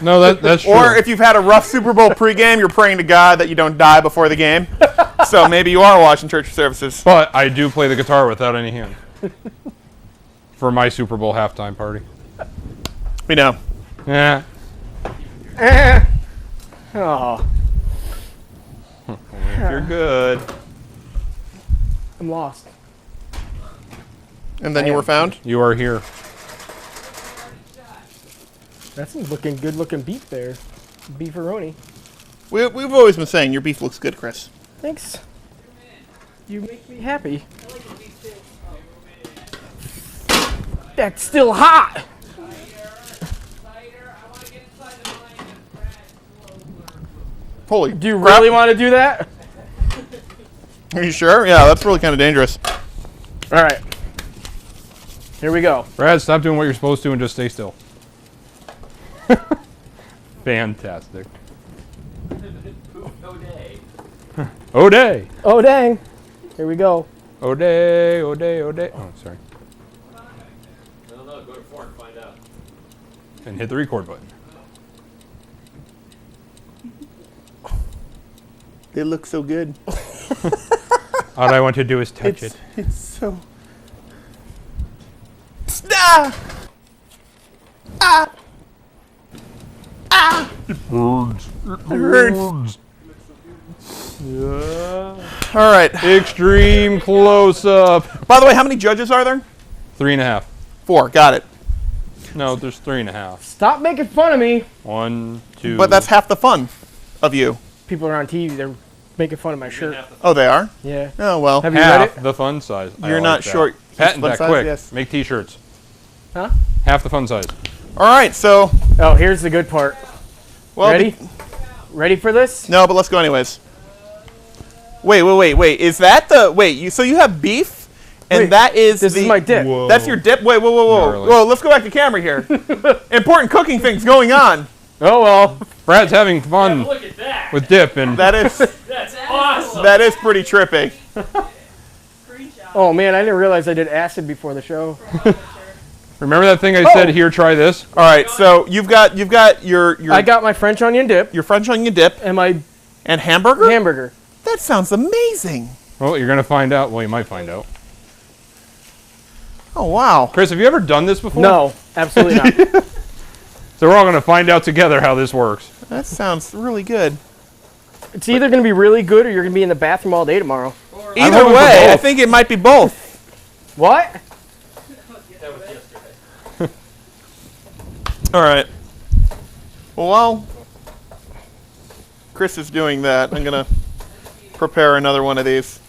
No, that's true. or if you've had a rough Super Bowl pregame, you're praying to God that you don't die before the game. So maybe you are watching church services. But I do play the guitar without any hand. For my Super Bowl halftime party. We know. Yeah. oh, If you're good. I'm lost. And then you were found? You are here. That's some good looking beef there. Beefaroni. We've always been saying your beef looks good, Chris. Thanks. You make me happy. That's still hot. Holy Do you crap. really want to do that? Are you sure? Yeah, that's really kind of dangerous. All right. Here we go. Brad, stop doing what you're supposed to and just stay still. Fantastic. No day. O'Day. Oh dang. Here we go. O'Day, O'Day, O'Day. Oh, sorry. I don't know. Go to 4 and find out. And hit the record button. They look so good. All I want to do is touch it. It's so... Ah! Ah! Ah! Birds. It hurts. All right. Extreme close up. By the way, how many judges are there? 3.5. 4. Got it. No, there's 3.5. Stop making fun of me. 1, 2. But that's half the fun of you. People are on TV. They're making fun of my shirt. Oh, they are? Yeah. Oh, well. Have you read half it? the fun size. I You're like not that. short. Patent Fun that size? quick. Yes. Make t-shirts. Huh? Half the fun size. All right, so... Oh, here's the good part. Well, Ready? Ready for this? No, but let's go anyways. Wait. Is that the... Wait, so you have beef? And Wait, that is This the... is my dip. Whoa. That's your dip? Wait, whoa. Gnarly. Whoa, let's go back to camera here. Important cooking things going on. Oh well. Brad's having fun Look at that. with dip and That is... That's awesome. that is pretty trippy. Oh man, I didn't realize I did acid before the show. remember that thing I said here, try this? All right, so you've got your I got my French onion dip your French onion dip and my and hamburger? hamburger. That sounds amazing. Well, you're going to find out. Well, you might find out. Oh, wow. Chris, have you ever done this before? No, absolutely not. So we're all going to find out together how this works. That sounds really good. It's either going to be really good or you're going to be in the bathroom all day tomorrow. Either hoping for way, I both. think it might be both. What? That was yesterday. All right. Well, while Chris is doing that, I'm going to prepare another one of these.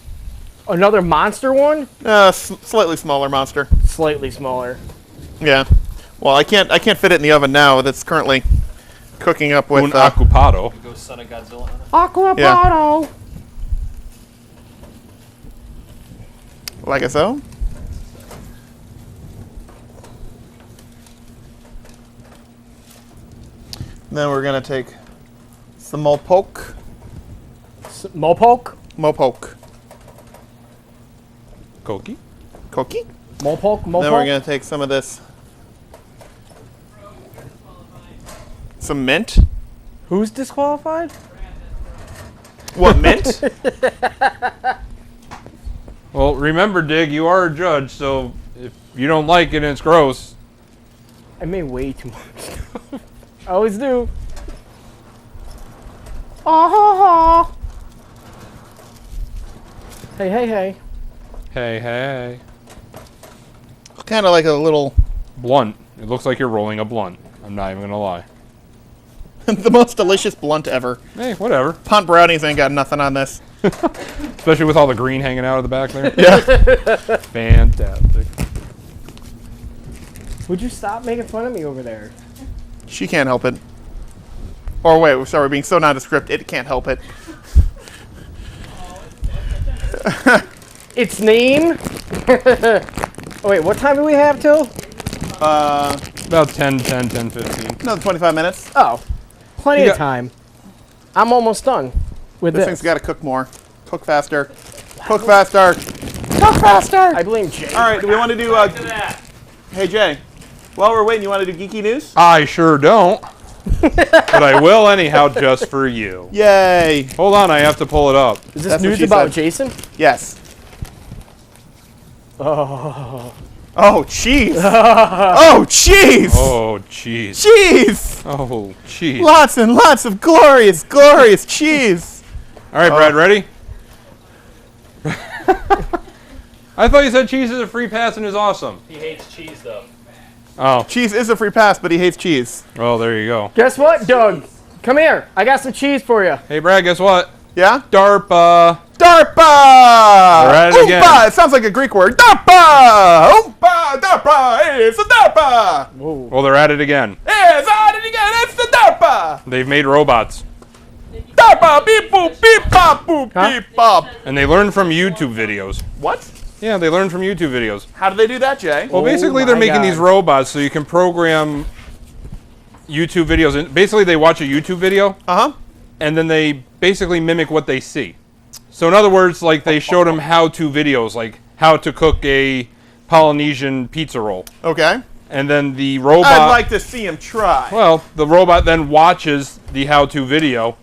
Another monster one? Slightly smaller monster. Slightly smaller. Yeah. Well, I can't fit it in the oven now. That's currently cooking up with... Un occupado. Go Son of Godzilla on it. Aquapato. like so. Then we're going to take some mopoke. Mopoke? Mopoke. Koki. Koki? Mopoke? Mopoke? Then we're going to take some of this. Some mint. Who's disqualified? What, mint? Well, remember, Dig, you are a judge, so if you don't like it and it's gross, I made way too much. I always do. Oh, hey, hey, hey. hey, hey. Kind of like a little... Blunt. It looks like you're rolling a blunt. I'm not even going to lie. the most delicious blunt ever. Hey, whatever. Pont brownies ain't got nothing on this. Especially with all the green hanging out of the back there. Yeah. Fantastic. Would you stop making fun of me over there? She can't help it. Or wait, we're sorry, we're being so nondescript, it can't help it. Its name? Oh, wait, what time do we have till? About 10, 15. Another 25 minutes. Oh, plenty You of time. I'm almost done with This this. thing's got to cook more. Cook faster. Cook faster. Cook faster! I blame Jay. All right, do we want to do... hey, Jay. While we're waiting, you want to do geeky news? I sure don't. But I will anyhow, just for you. Yay! Hold on, I have to pull it up. Is this That's what news she about said. Jason? Yes. Oh. Oh, cheese! Oh, cheese! Oh, jeez. Cheese! Oh, jeez. Lots and lots of glorious, glorious cheese! All right, Brad, ready? I thought you said cheese is a free pass and is awesome. He hates cheese, though. Oh, Cheese is a free pass, but he hates cheese. well, there you go. Guess what, Doug? Come here. I got some cheese for you. Hey, Brad, guess what? Yeah? DARPA. DARPA! We're at it again. Oompa! It sounds like a Greek word. DARPA! Oompa! DARPA! It's a DARPA! Well, they're at it again. It's on it again! It's the DARPA! They've made robots. DARPA! Beep boop! Beep bop! Boop! Huh? Beep bop! And they learn from YouTube videos. What? Yeah, they learn from YouTube videos. How do they do that, Jay? Well, basically, they're my making God. these robots so you can program YouTube videos. And basically, they watch a YouTube video, Uh-huh. and then they basically mimic what they see. So, in other words, like they showed them how-to videos, like how to cook a Polynesian pizza roll. Okay. And then the robot... I'd like to see him try. Well, the robot then watches the how-to video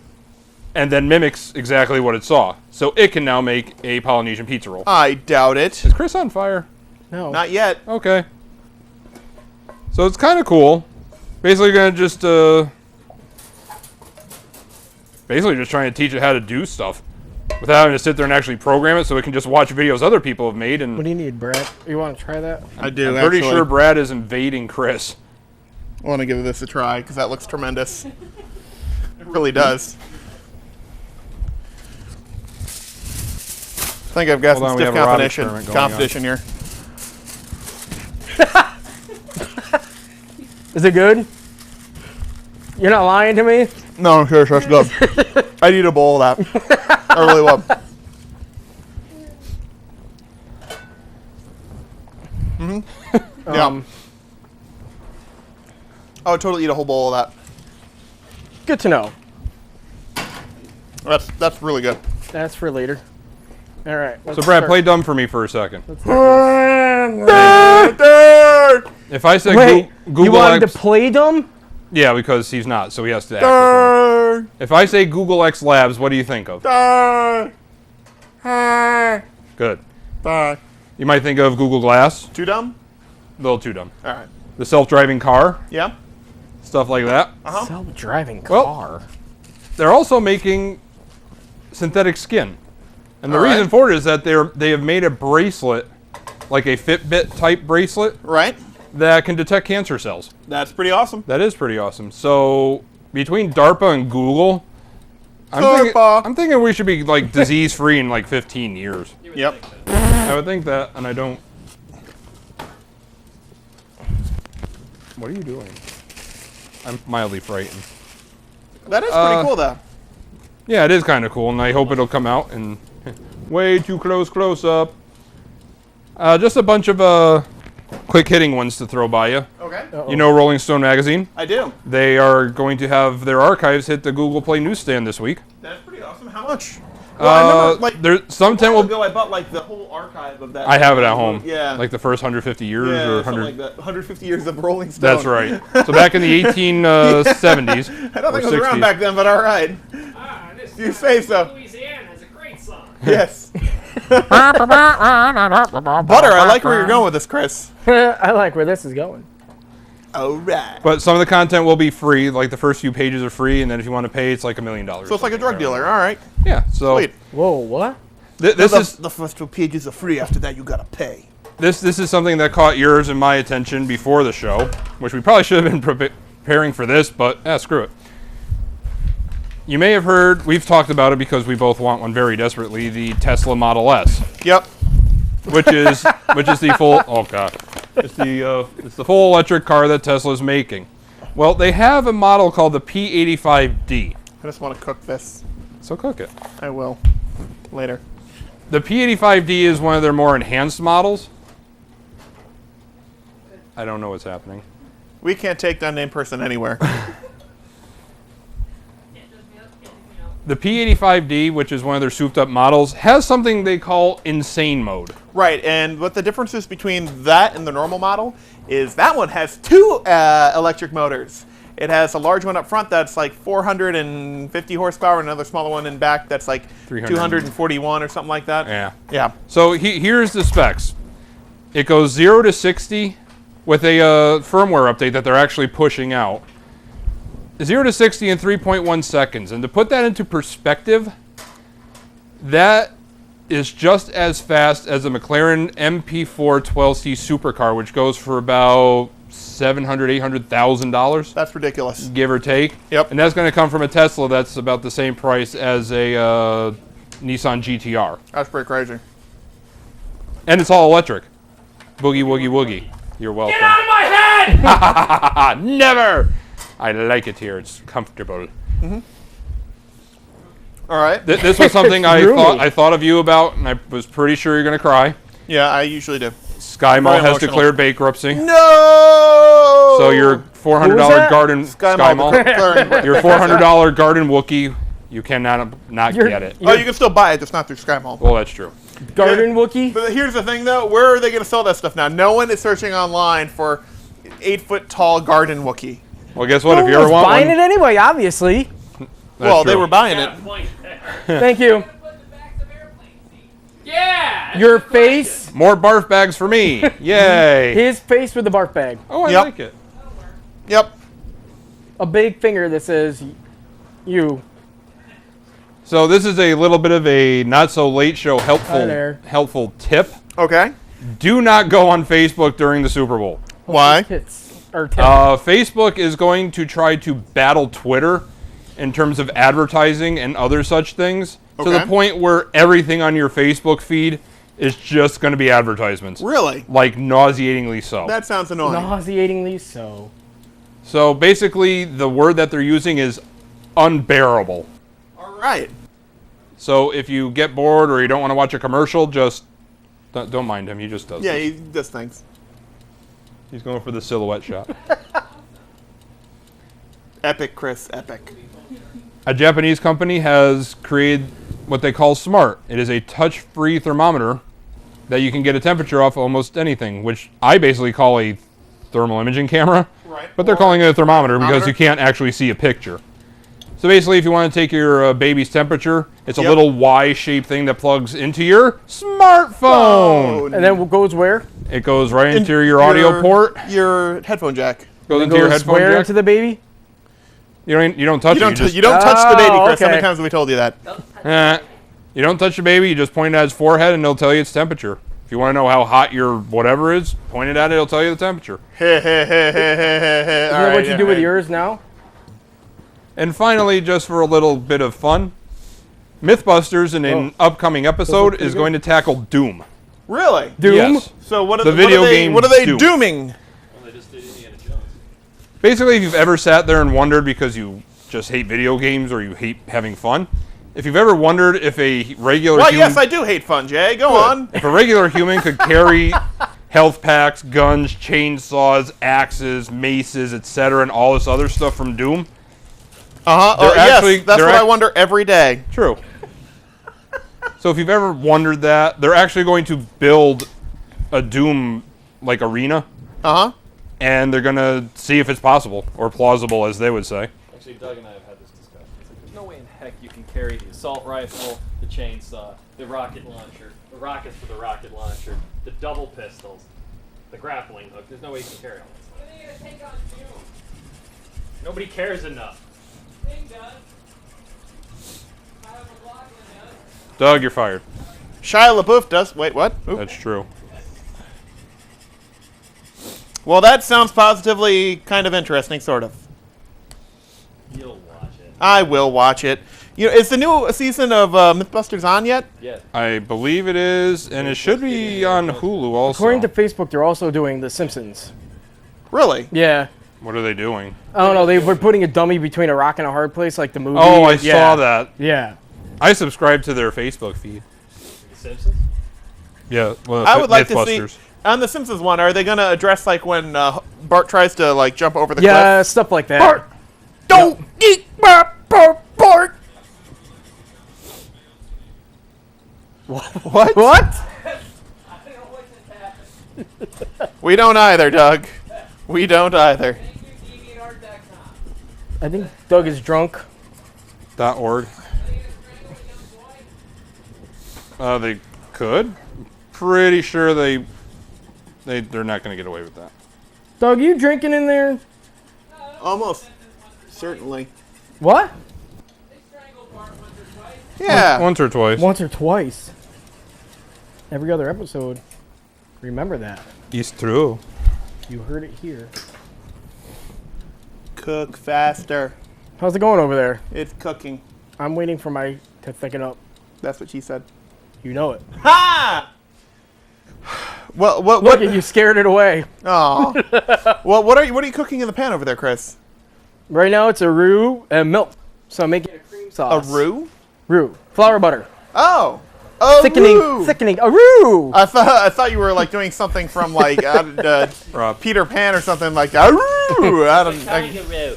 and then mimics exactly what it saw. So it can now make a Polynesian pizza roll. I doubt it. Is Chris on fire? No. Not yet. Okay. So it's kind of cool. Basically going to just, basically just trying to teach it how to do stuff without having to sit there and actually program it so it can just watch videos other people have made. And What do you need, Brad? You want to try that? I do, I'm pretty sure Brad is invading Chris. I want to give this a try because that looks tremendous. It really does. I think I've got Hold some on, we stiff have a rod experiment going on. competition here. Is it good? You're not lying to me? No, sure, that's good. I'd eat a bowl of that. I really would. Yeah. I would totally eat a whole bowl of that. Good to know. That's really good. That's for later. All right. So Brad, play dumb for me for a second. If I said Wait, Google you want him X... to play dumb? Yeah, because he's not, so he has to act for me. If I say Google X Labs, what do you think of? Good. You might think of Google Glass. Too dumb? A little too dumb. All right. The self-driving car, Yeah? stuff like that. Self-driving Well- car. They're also making synthetic skin. And the All right. reason for it is that they have made a bracelet, like a Fitbit type bracelet, Right? that can detect cancer cells. That's pretty awesome. That is pretty awesome. So between DARPA and Google, DARPA. I'm thinking we should be like disease free in like 15 years. Yep. I would think that, and I don't. What are you doing? I'm mildly frightened. That is pretty cool, though. Yeah, it is kind of cool, and I hope it'll come out and way too close up. Just a bunch of quick hitting ones to throw by you. Okay. You know Rolling Stone magazine? I do. They are going to have their archives hit the Google Play newsstand this week. That's pretty awesome. How much? Well, I remember, like, There some a tent while will. ago, I bought, like, the whole archive of that. I have it at home. Yeah. Like the first 150 years yeah, or something 100. like that. 150 years of Rolling Stone. That's right. So back in the 1870s. I don't think or it was around 60s. back then, but all right. This You say so. Louisiana is a great song. Yes. Butter, I like where you're going with this, Chris. I like where this is going. All right. But some of the content will be free. Like the first few pages are free, and then if you want to pay, it's like $1 million. So it's like a drug dealer. All right. Yeah. So Sweet. Whoa, what? this is the first 2 pages are free. After that, you gotta pay. this is something that caught yours and my attention before the show, which we probably should have been preparing for this, but screw it. You may have heard, we've talked about it because we both want one very desperately, the Tesla Model S, Yep. which is the full, oh god, It's the full electric car that Tesla's making. Well, they have a model called the P85D. I just want to cook this. So cook it. I will. Later. The P85D is one of their more enhanced models. I don't know what's happening. We can't take that named person anywhere. The P85D, which is one of their souped-up models, has something they call insane mode. Right, and what the difference is between that and the normal model is that one has two electric motors. It has a large one up front that's like 450 horsepower, and another smaller one in back that's like 241 or something like that. Yeah. Yeah. So here's the specs. It goes 0 to 60 with a firmware update that they're actually pushing out. 0 to 60 in 3.1 seconds. And to put that into perspective, that is just as fast as a McLaren MP4 12C supercar, which goes for about $700,000, $800,000. That's ridiculous. Give or take. Yep. And that's going to come from a Tesla that's about the same price as a Nissan GTR. That's pretty crazy. And it's all electric. Boogie, woogie, woogie. You're welcome. Get out of my head! Never! I like it here. It's comfortable. All right. This was something I thought of you about, and I was pretty sure you're going to cry. Yeah, I usually do. SkyMall Very has emotional. declared bankruptcy. No! So your $400 garden SkyMall, SkyMall. your $400 garden Wookiee, you cannot not get it. Oh, you can still buy it, just not through SkyMall. Well, that's true. Garden Wookiee? But here's the thing, though. Where are they going to sell that stuff now? No one is searching online for 8-foot-tall garden Wookiee. Well, guess what? No If you one ever was want buying one, it anyway, obviously. Well, they true. were buying Yeah, it. point there. Thank you. Yeah! Your that's a good face, more barf bags for me. Yay. his face with the barf bag. Oh, I Yep. like it. Yep. A big finger that says, you. So this is a little bit of a not so late show Hi there. helpful tip. Okay. Do not go on Facebook during the Super Bowl. Why? Tits. Or tip. Facebook is going to try to battle Twitter in terms of advertising and other such things, to the Okay. point where everything on your Facebook feed is just going to be advertisements. Really? Like nauseatingly so. That sounds annoying. Nauseatingly so. So basically, the word that they're using is unbearable. All right. So if you get bored or you don't want to watch a commercial, just don't mind him. He just does Yeah, this. he does things. He's going for the silhouette shot. Epic, Chris. Epic. A Japanese company has created what they call Smart. It is a touch-free thermometer that you can get a temperature off almost anything, which I basically call a thermal imaging camera. Right. But they're calling it a thermometer because Thermometer? you can't actually see a picture. So basically, if you want to take your baby's temperature, it's a Yep. little Y-shaped thing that plugs into your smartphone. And then goes where? It goes right into your audio port. Your headphone jack. Goes It into your goes headphone where jack. into the baby? You don't touch You it. don't, You just you don't touch the baby, Chris. How many okay. times have we told you that? you don't touch the baby. You just point it at its forehead, and it'll tell you its temperature. If you want to know how hot your whatever is, point it at it. It'll tell you the temperature. Isn't that what you do with yours now? And finally, just for a little bit of fun, Mythbusters in an upcoming episode pretty is good. going to tackle Doom. Really? Doom? Yes. So what are The video game What are they Doom. dooming? Well, they just did Indiana Jones. Basically, if you've ever sat there and wondered because you just hate video games or you hate having fun, if you've ever wondered if a regular Well, human, yes, I do hate fun, Jay. Go on. if a regular human could carry health packs, guns, chainsaws, axes, maces, etc., and all this other stuff from Doom, Uh-huh. Oh, They're actually- yes, that's they're what I act- wonder every day. true. So if you've ever wondered that, they're actually going to build a Doom like arena, Uh-huh. and they're gonna see if it's possible or plausible, as they would say. Actually, Doug and I have had this discussion. It's like, there's no way in heck you can carry the assault rifle, the chainsaw, the rocket launcher, the rockets for the rocket launcher, the double pistols, the grappling hook. There's no way you can carry all this. What are they gonna take on Doom? Nobody cares enough. Doug, you're fired. Shia LaBeouf does. Wait, what? Oop. That's true. Well, that sounds positively kind of interesting, sort of. You'll watch it. I will watch it. You know, is the new season of Mythbusters on yet? Yeah. I believe it is, and it should be on Hulu also. According to Facebook, they're also doing The Simpsons. Really? Yeah. What are they doing? I don't know. They were putting a dummy between a rock and a hard place, like the movie. Oh, I Yeah. saw that. Yeah. I subscribe to their Facebook feed. The Simpsons? Yeah, well, I would like to see Mythbusters. on the Simpsons one. Are they going to address like when Bart tries to like jump over the Yeah, cliff? stuff like that. Bart, don't eat my Bart. What? What? We don't either, Doug. We don't either. I think Doug is drunk. .org. They could. Pretty sure they're not going to get away with that. Doug, you drinking in there? Almost. Certainly. What? Yeah. Once or twice. Once or twice. Every other episode. Remember that. It's true. You heard it here. Cook faster. How's it going over there? It's cooking. I'm waiting for my to thicken up. That's what she said. You know it. Ha! Well, what? Look at you, scared it away. Oh. Well, what are you cooking in the pan over there, Chris? Right now it's a roux and milk. So I'm making a cream A sauce. roux? Roux. Flour butter. Oh. Thickening. Roux. Thickening. A roux! I thought you were like doing something from like Rob. Peter Pan or something like that. Roux.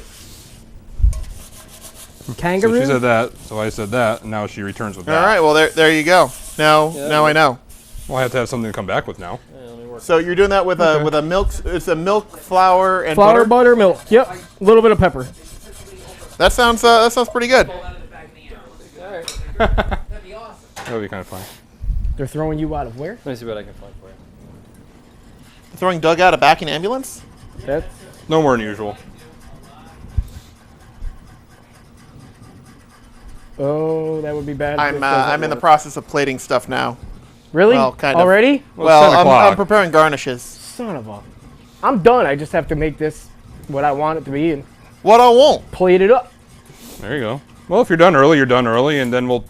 So Kangaroo? she said that, so I said that, and now she returns with that. All right. Well, there you go. Now I know. Well, I have to have something to come back with now. Yeah, let me work. So you're doing that with a milk. It's a milk, flour, and Flour, butter. milk. Yep. A little bit of pepper. That sounds pretty good. That would be kind of fun. They're throwing you out of where? Let me see what I can find for you. Throwing Doug out of back in ambulance. That's No more than usual. Oh, that would be bad. if I'm this doesn't in the work. process of plating stuff now. Really? well, kind of. Already? Well, it's 10 I'm o'clock. preparing garnishes. Son of a. I'm done. I just have to make this what I want it to be and What I won't. plate it up. There you go. Well, if you're done early, and then we'll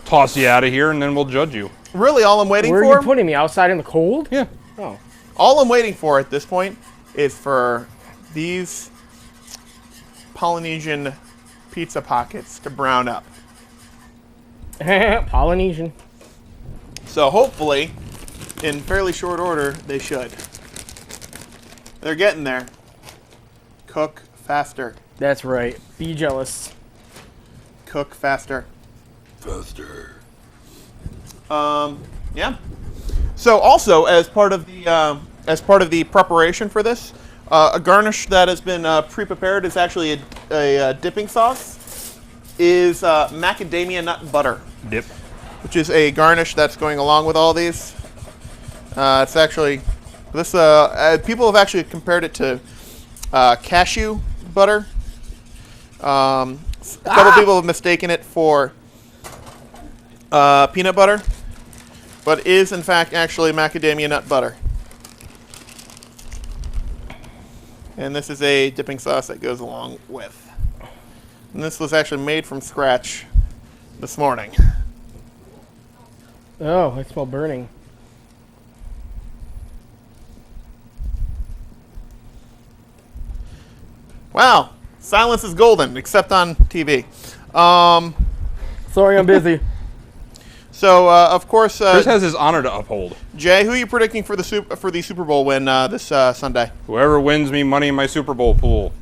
toss you out of here, and then we'll judge you. Really, all I'm waiting Where for. are you putting me? Outside in the cold? Yeah. Oh. All I'm waiting for at this point is for these Polynesian pizza pockets to brown up. Polynesian. So hopefully, in fairly short order, they should. They're getting there. Cook faster. That's right. Be jealous. Cook faster. Yeah. So also, as part of the preparation for this, a garnish that has been pre-prepared is actually a dipping sauce. Is macadamia nut butter, Dip. which is a garnish that's going along with all these. It's actually this. People have actually compared it to cashew butter. A couple people have mistaken it for peanut butter, but is in fact actually macadamia nut butter. And this is a dipping sauce that goes along with. And this was actually made from scratch this morning. Oh, I smell burning. Wow, silence is golden, except on TV. Sorry, I'm busy. So of course, Chris has his honor to uphold. Jay, who are you predicting for the Super Bowl win this Sunday? Whoever wins me money in my Super Bowl pool.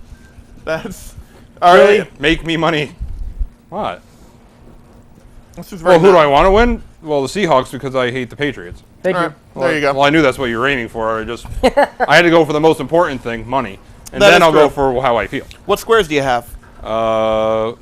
That's all right. Make me money. What? This is very Well, who do nice. I want to win? Well, the Seahawks, because I hate the Patriots. Thank All you. right, there you go. Well, I knew that's what you were aiming for. I had to go for the most important thing, money. And That then is I'll go true. for how I feel. What squares do you have? 2A,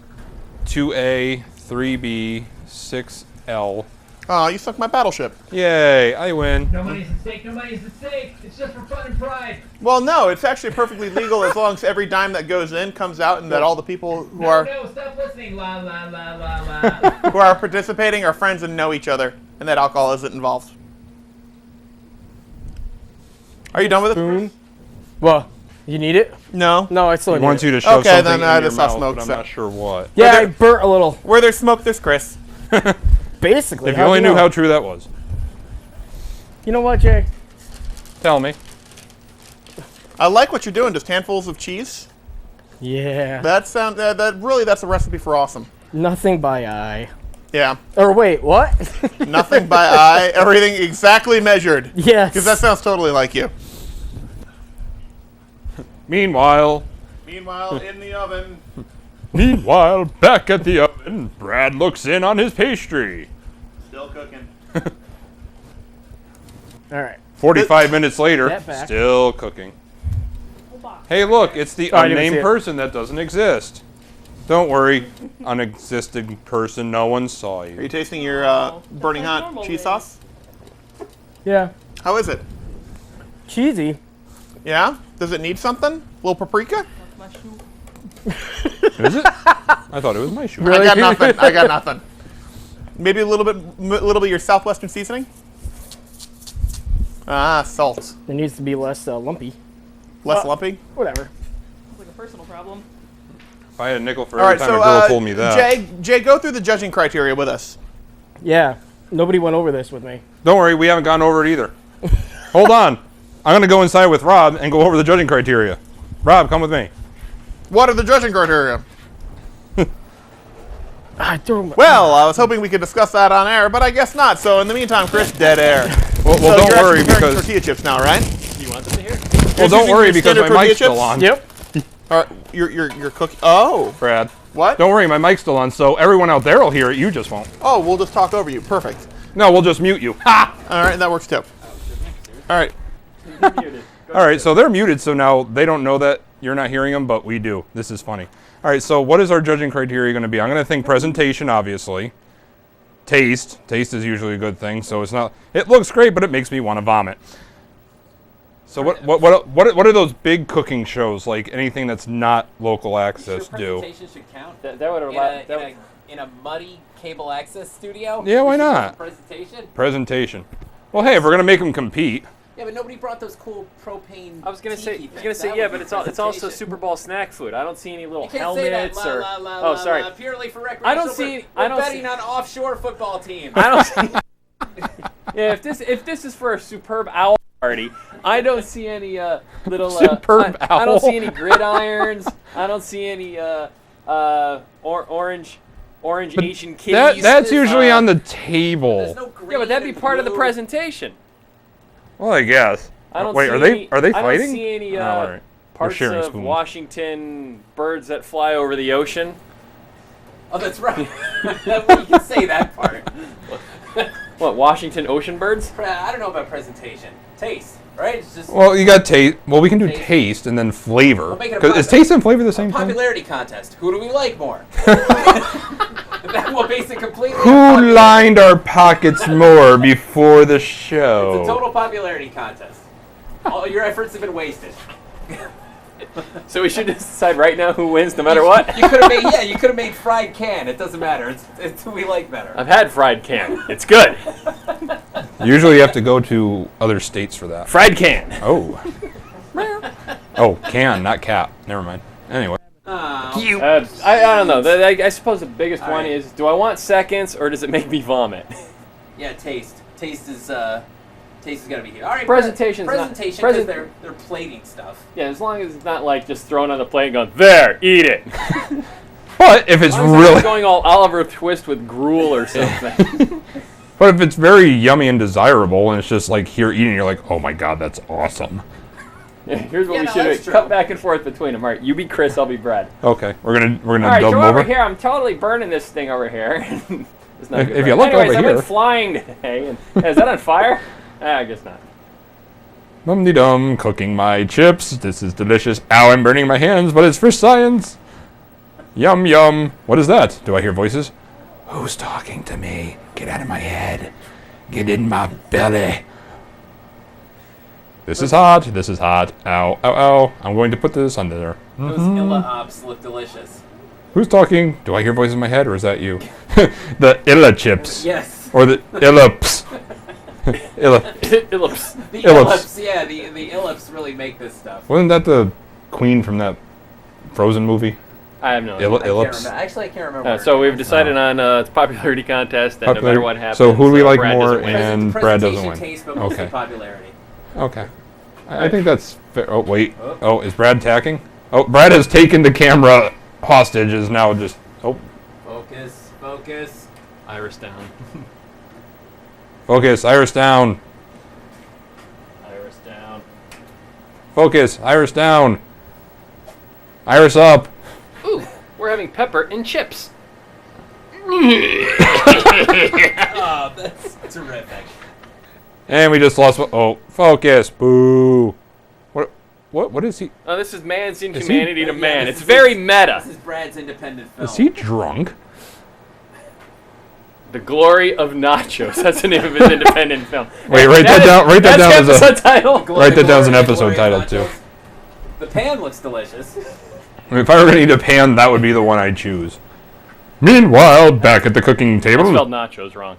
3B, 6L. Oh, you sunk my battleship. Yay, I win. No money's at stake, no money's at stake. It's just for fun and pride. Well, no, it's actually perfectly legal as long as every dime that goes in comes out, and that all the people who are No, stop listening. La la la la la. who are participating are friends and know each other, and that alcohol isn't involved. Are you done with it? Spoon. Well, You need it? No. No, I still He need wants it. you to shove Okay, something then in I your just saw mouth, smoke, but I'm so- not sure what. Yeah, Where I burnt a little. Where there's smoke, there's Chris. Basically. If you how'd only knew know? how true that was. You know what, Jay? Tell me. I like what you're doing. Just handfuls of cheese. Yeah. That's a recipe for awesome. Nothing by eye. Yeah. Or wait, what? Nothing by eye. Everything exactly measured. Yes. Because that sounds totally like you. Meanwhile, In the oven. back at the oven, Brad looks in on his pastry. Still cooking. All right. 45 minutes later, That back. still cooking. Hey, look, it's the Oh, I didn't see unnamed it. person that doesn't exist. Don't worry, unexisting person, no one saw Are you you. tasting your burning hot normal, cheese man. sauce? Yeah. How is it? Cheesy. Yeah? Does it need something? A little paprika? Is it? I thought it was my shoe. Really? I got nothing. Maybe a little bit of your southwestern seasoning? Ah, salt. It needs to be less lumpy. Less lumpy? Whatever. It's like a personal problem. If I had a nickel for All every right, time so a girl told me that. Jay, go through the judging criteria with us. Yeah. Nobody went over this with me. Don't worry, we haven't gone over it either. Hold on. I'm going to go inside with Rob and go over the judging criteria. Rob, come with me. What are the judging criteria? I threw my... Well, I was hoping we could discuss that on air, but I guess not. So in the meantime, Chris, dead air. Well, So don't you're worry actually comparing because. tortilla chips now, right? Do you want them to hear? Well, don't using worry your because standard my mic's tortilla still on. Yep. All right, you're cooking. Oh, Brad. what? Don't worry, my mic's still on, so everyone out there will hear it. You just won't. Oh, we'll just talk over you. Perfect. No, we'll just mute you. Ha! All right, that works too. All right. Muted. Go All right, so they're muted, so now they don't know that you're not hearing them, but we do. This is funny. All right, so what is our judging criteria going to be? I'm going to think presentation, obviously. Taste. Taste is usually a good thing, so it's not. It looks great, but it makes me want to vomit. So what are those big cooking shows, like anything that's not local access, do? Presentation should count. That would In allow. in a muddy cable access studio. Yeah, why we should count not? Presentation. Presentation. Well, hey, if we're going to make them compete. Yeah, but nobody brought those cool propane. I was gonna say, tiki things. That yeah, would but be it's also presentation. Super Bowl snack food. I don't see any little You can't say that. helmets or. La, la, Oh, la, sorry. la, purely for recreational. I don't see- We're I don't betting see- on offshore football teams. I don't see. Yeah, if this is for a superb owl party, I don't see any little Superb I don't owl. see any gridirons. I don't see any orange Asian kitties. That's usually on the There's table. no green Yeah, but that'd be and part of the blue. presentation. Well, I guess. I don't Wait, see are they any, are they I fighting? don't see any Oh, all right. We're parts sharing of spoons. Washington birds that fly over the ocean. Oh, that's right. You can say that part. What, Washington ocean birds? I don't know about presentation. Taste, right? It's just Well, you got taste. Well, we can do Taste. taste and then flavor. We'll make it a 'Cause is pop- taste and flavor the same thing? popularity contest. Who do we like more? That will base it completely. on Who popularity. lined our pockets more before the It's a show? total popularity contest. All your efforts have been wasted. So we should decide right now who wins no matter what? You could have made fried can. It doesn't matter. It's who we like better. I've had fried can. It's good. Usually you have to go to other states for that. Fried can. Oh. Oh, can, not cap. Never mind. Anyway. I don't know. I suppose the biggest All one right. is, do I want seconds or does it make me vomit? Yeah, taste. Taste is gotta be here. All right. Presentation's not- presentation present- because they're plating stuff. Yeah, as long as it's not like just thrown on the plate and going, there, eat it. But if it's As long as really, it's going all Oliver Twist with gruel or something. but if it's very yummy and desirable, and it's just like here eating, you're like, oh my god, that's awesome. Yeah, here's what Yeah, we no, should that's do. true. Cut back and forth between them. All right, you be Chris, I'll be Brad. Okay, we're gonna All right, dub so them over over. here, I'm totally burning this thing over here. It's not If- good, if you Brad. look Anyways, over I here- went flying today. And, is that on fire? I guess not. Dum de dum, cooking my chips. This is delicious. Ow, I'm burning my hands, but it's for science. Yum yum. What is that? Do I hear voices? Who's talking to me? Get out of my head. Get in my belly. This is hot. This is hot. Ow, ow, ow. I'm going to put this under there. Those Illa Ops look delicious. Who's talking? Do I hear voices in my head, or is that you? The Illa chips. Yes. Or the Illips. Illa. It looks. The Illips. Illips, yeah, the Illips really make this stuff. Wasn't that the queen from that Frozen movie? I have no idea. Ellipse. Actually, I can't remember. So we've decided on it's popularity contest, and no matter what happens. So who do we like Brad more, doesn't win. and Brad doesn't win? Taste, but mostly Okay. popularity. Okay. I think that's fair. Oh, wait. Oh, is Brad tacking? Oh, Brad has taken the camera hostage, is now just... Oh. Focus, focus. Iris down. Focus, Iris down. Iris down. Focus, Iris down. Iris up. Ooh, we're having pepper and chips. Oh, that's terrific. And we just lost... Oh, focus. Boo. What is he... Oh, this is man's he- inhumanity to man. this It's is- very meta. This is Brad's independent film. Is he drunk? The Glory of Nachos. That's the name of his independent film. Wait, write that down. Write that down as That's a... the episode title. Write that down as an Glory episode of title, Nachos. too. The pan looks delicious. I mean, if I were going to eat a pan, that would be the one I'd choose. Meanwhile, back at the cooking I table... spelled nachos wrong.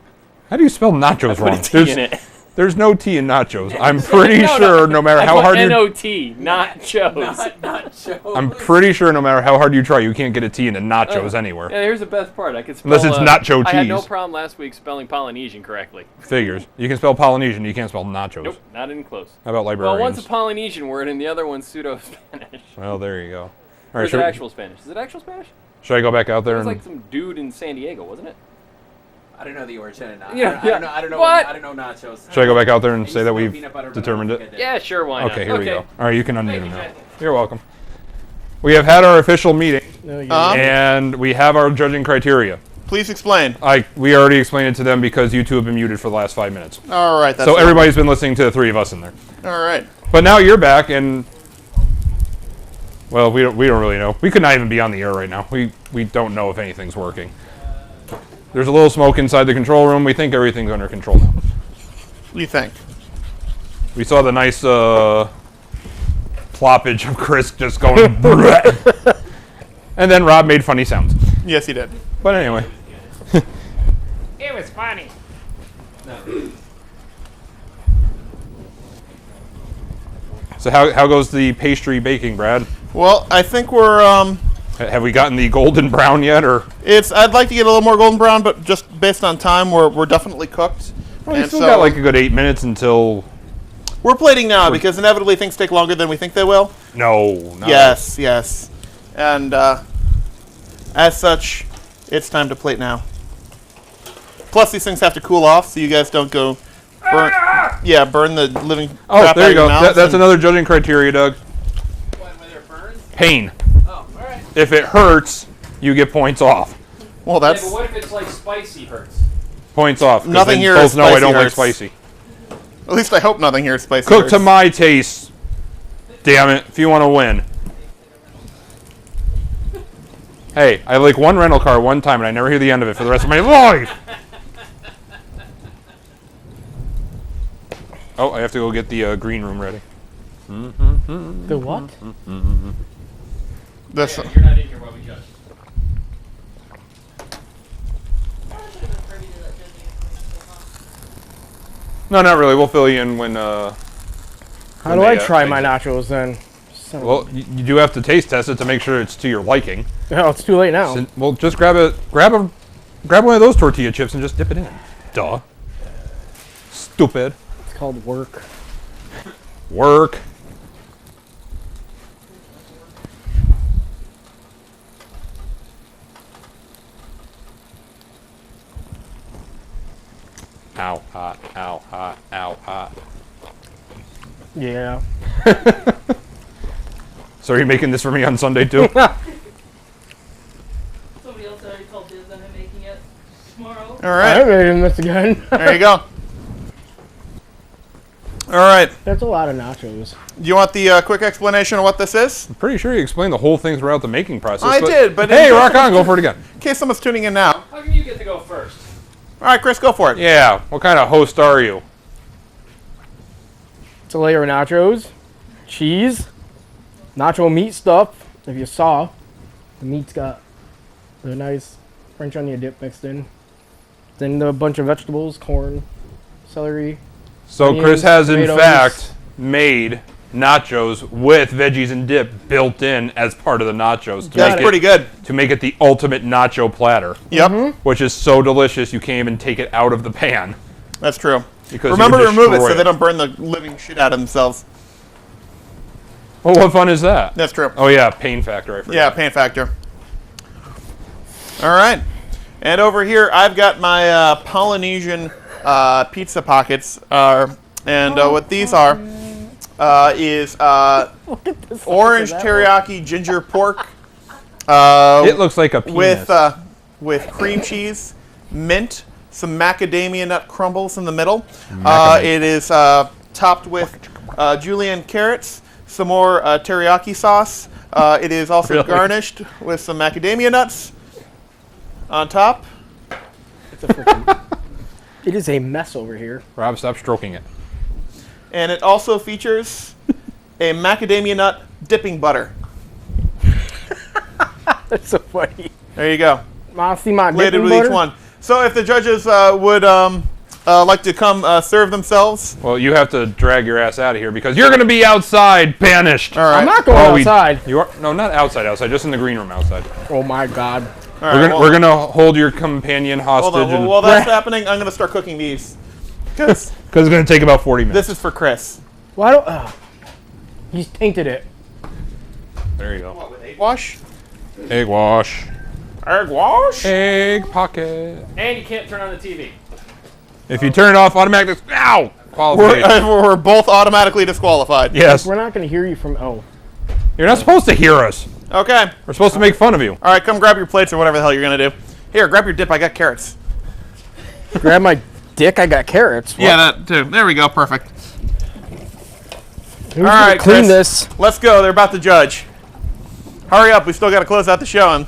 How do you spell nachos I put wrong? a T in it. There's no T in nachos. I'm pretty sure no matter I how put hard you... N-O-T, nachos. Not Joe. I'm pretty sure no matter how hard you try, you can't get a T into nachos anywhere. Yeah, here's the best part. I could spell... Unless it's nacho I had no cheese. problem last week spelling Polynesian correctly. Figures. You can spell Polynesian, you can't spell nachos. Nope, not even close. How about Well, librarians? one's a Polynesian word and the other one's pseudo-Spanish. Well, there you go. All Or right, is it actual Spanish? Is it actual Spanish? should I go back out It there was and... like some dude in San Diego, wasn't it? I don't know the origin of nachos. Yeah, I don't know. What? I don't know nachos. Should I go back out there and I say used that to we've peanut butter, but I determined don't it? think I did. Yeah, sure, why not? Okay, here we go. Okay. All right, you can unmute him you, now. Jen. You're welcome. We have had our official meeting, No, you and we have our judging criteria. Please explain. We already explained it to them because you two have been muted for the last 5 minutes. All right. That's So everybody's been listening to the three of us in there. All right. But now you're back, and well, we don't really know. We could not even be on the air right now. We don't know if anything's working. There's a little smoke inside the control room. We think everything's under control now. What do you think? We saw the nice ploppage of Chris just going, and then Rob made funny sounds. Yes, he did. But anyway, It was funny. so how goes the pastry baking, Brad? Well, I think we're Have we gotten the golden brown yet, or? I'd like to get a little more golden brown, but just based on time, we're definitely cooked. Well, we And still so got like a good 8 minutes until. we're plating now because inevitably things take longer than we think they will. No. Yes. And as such, it's time to plate now. Plus, these things have to cool off, so you guys don't go burn the living Oh, crap there out you of your go. mouths That's and- another judging criteria, Doug. Whether it burns? Pain. Oh, all right. If it hurts, you get points off. Well, Yeah, that's but what if it's like spicy hurts? Points off. 'cause Nothing then here both is know I spicy don't like hurts. spicy. at least I hope nothing here is spicy. Cook to hurts. my taste. Damn it! If you want to win. Hey, I like one rental car one time, and I never hear the end of it for the rest of my life. Oh, I have to go get the green room ready. The what? That's- Yeah, you're not in here while we judge. No, not really. We'll fill you in when. How when do they, I try my exit. nachos then? Son of Well, you do have to taste test it to make sure it's to your liking. Oh, it's too late now. So, well, just grab one of those tortilla chips and just dip it in. Duh. Stupid. It's called work. Work. Ow, hot, ow, hot, ow, hot. Yeah. So are you making this for me on Sunday too? Somebody else already called dibs on him making it tomorrow. All I right. made this again. There you go. All right. That's a lot of nachos. Do you want the quick explanation of what this is? I'm pretty sure you explained the whole thing throughout the making process. I did, but hey, in rock on, go for it again. In case someone's tuning in now. How come you get to go first? All right, Chris, go for it. Yeah, what kind of host are you? It's a layer of nachos, cheese, nacho meat stuff. If you saw, the meat's got the nice French onion dip mixed in. Then a bunch of vegetables, corn, celery. So Onions, Chris has in tomatoes. fact made nachos with veggies and dip built in as part of the nachos. To That's make pretty good. To make it the ultimate nacho platter. Yep. Which is so delicious you can't even take it out of the pan. That's true. Because Remember to you can remove it destroy so they don't burn the living shit out of themselves. Well, what fun is that? That's true. Oh yeah, pain factor. I forgot. Yeah, pain factor. All right. And over here, I've got my Polynesian pizza pockets. And what these are is orange teriyaki ginger pork. It looks like a penis. With cream cheese, mint, some macadamia nut crumbles in the middle. It is topped with julienne carrots, some more teriyaki sauce. It is also garnished with some macadamia nuts on top. It is a mess over here. Rob, stop stroking it. And it also features a macadamia nut dipping butter. That's so funny. There you go. Want to see my Plated dipping with butter? each one. So if the judges would like to come serve themselves. Well, you have to drag your ass out of here because you're going to be outside, banished. All right. I'm not going outside. You are no, not outside, just in the green room outside. Oh my God. All right, We're gonna hold your companion hostage. Hold on. While that's happening, I'm gonna start cooking these. Because it's gonna take about 40 minutes. This is for Chris. Why don't? He's tainted it. There you go. What, with egg wash? Egg wash. Egg wash? Egg pocket. And you can't turn on the TV. If you turn it off, automatic. Ow! Qualification. We're both automatically disqualified. Yes. We're not gonna hear you from. Oh. You're not supposed to hear us. Okay. We're supposed to make fun of you. All right, come grab your plates or whatever the hell you're gonna do. Here, grab your dip. I got carrots. Grab my dick. I got carrots. What? Yeah, that too. There we go. Perfect. Who's All gonna right, clean Chris, this? Let's go. They're about to judge. Hurry up. We still got to close out the show.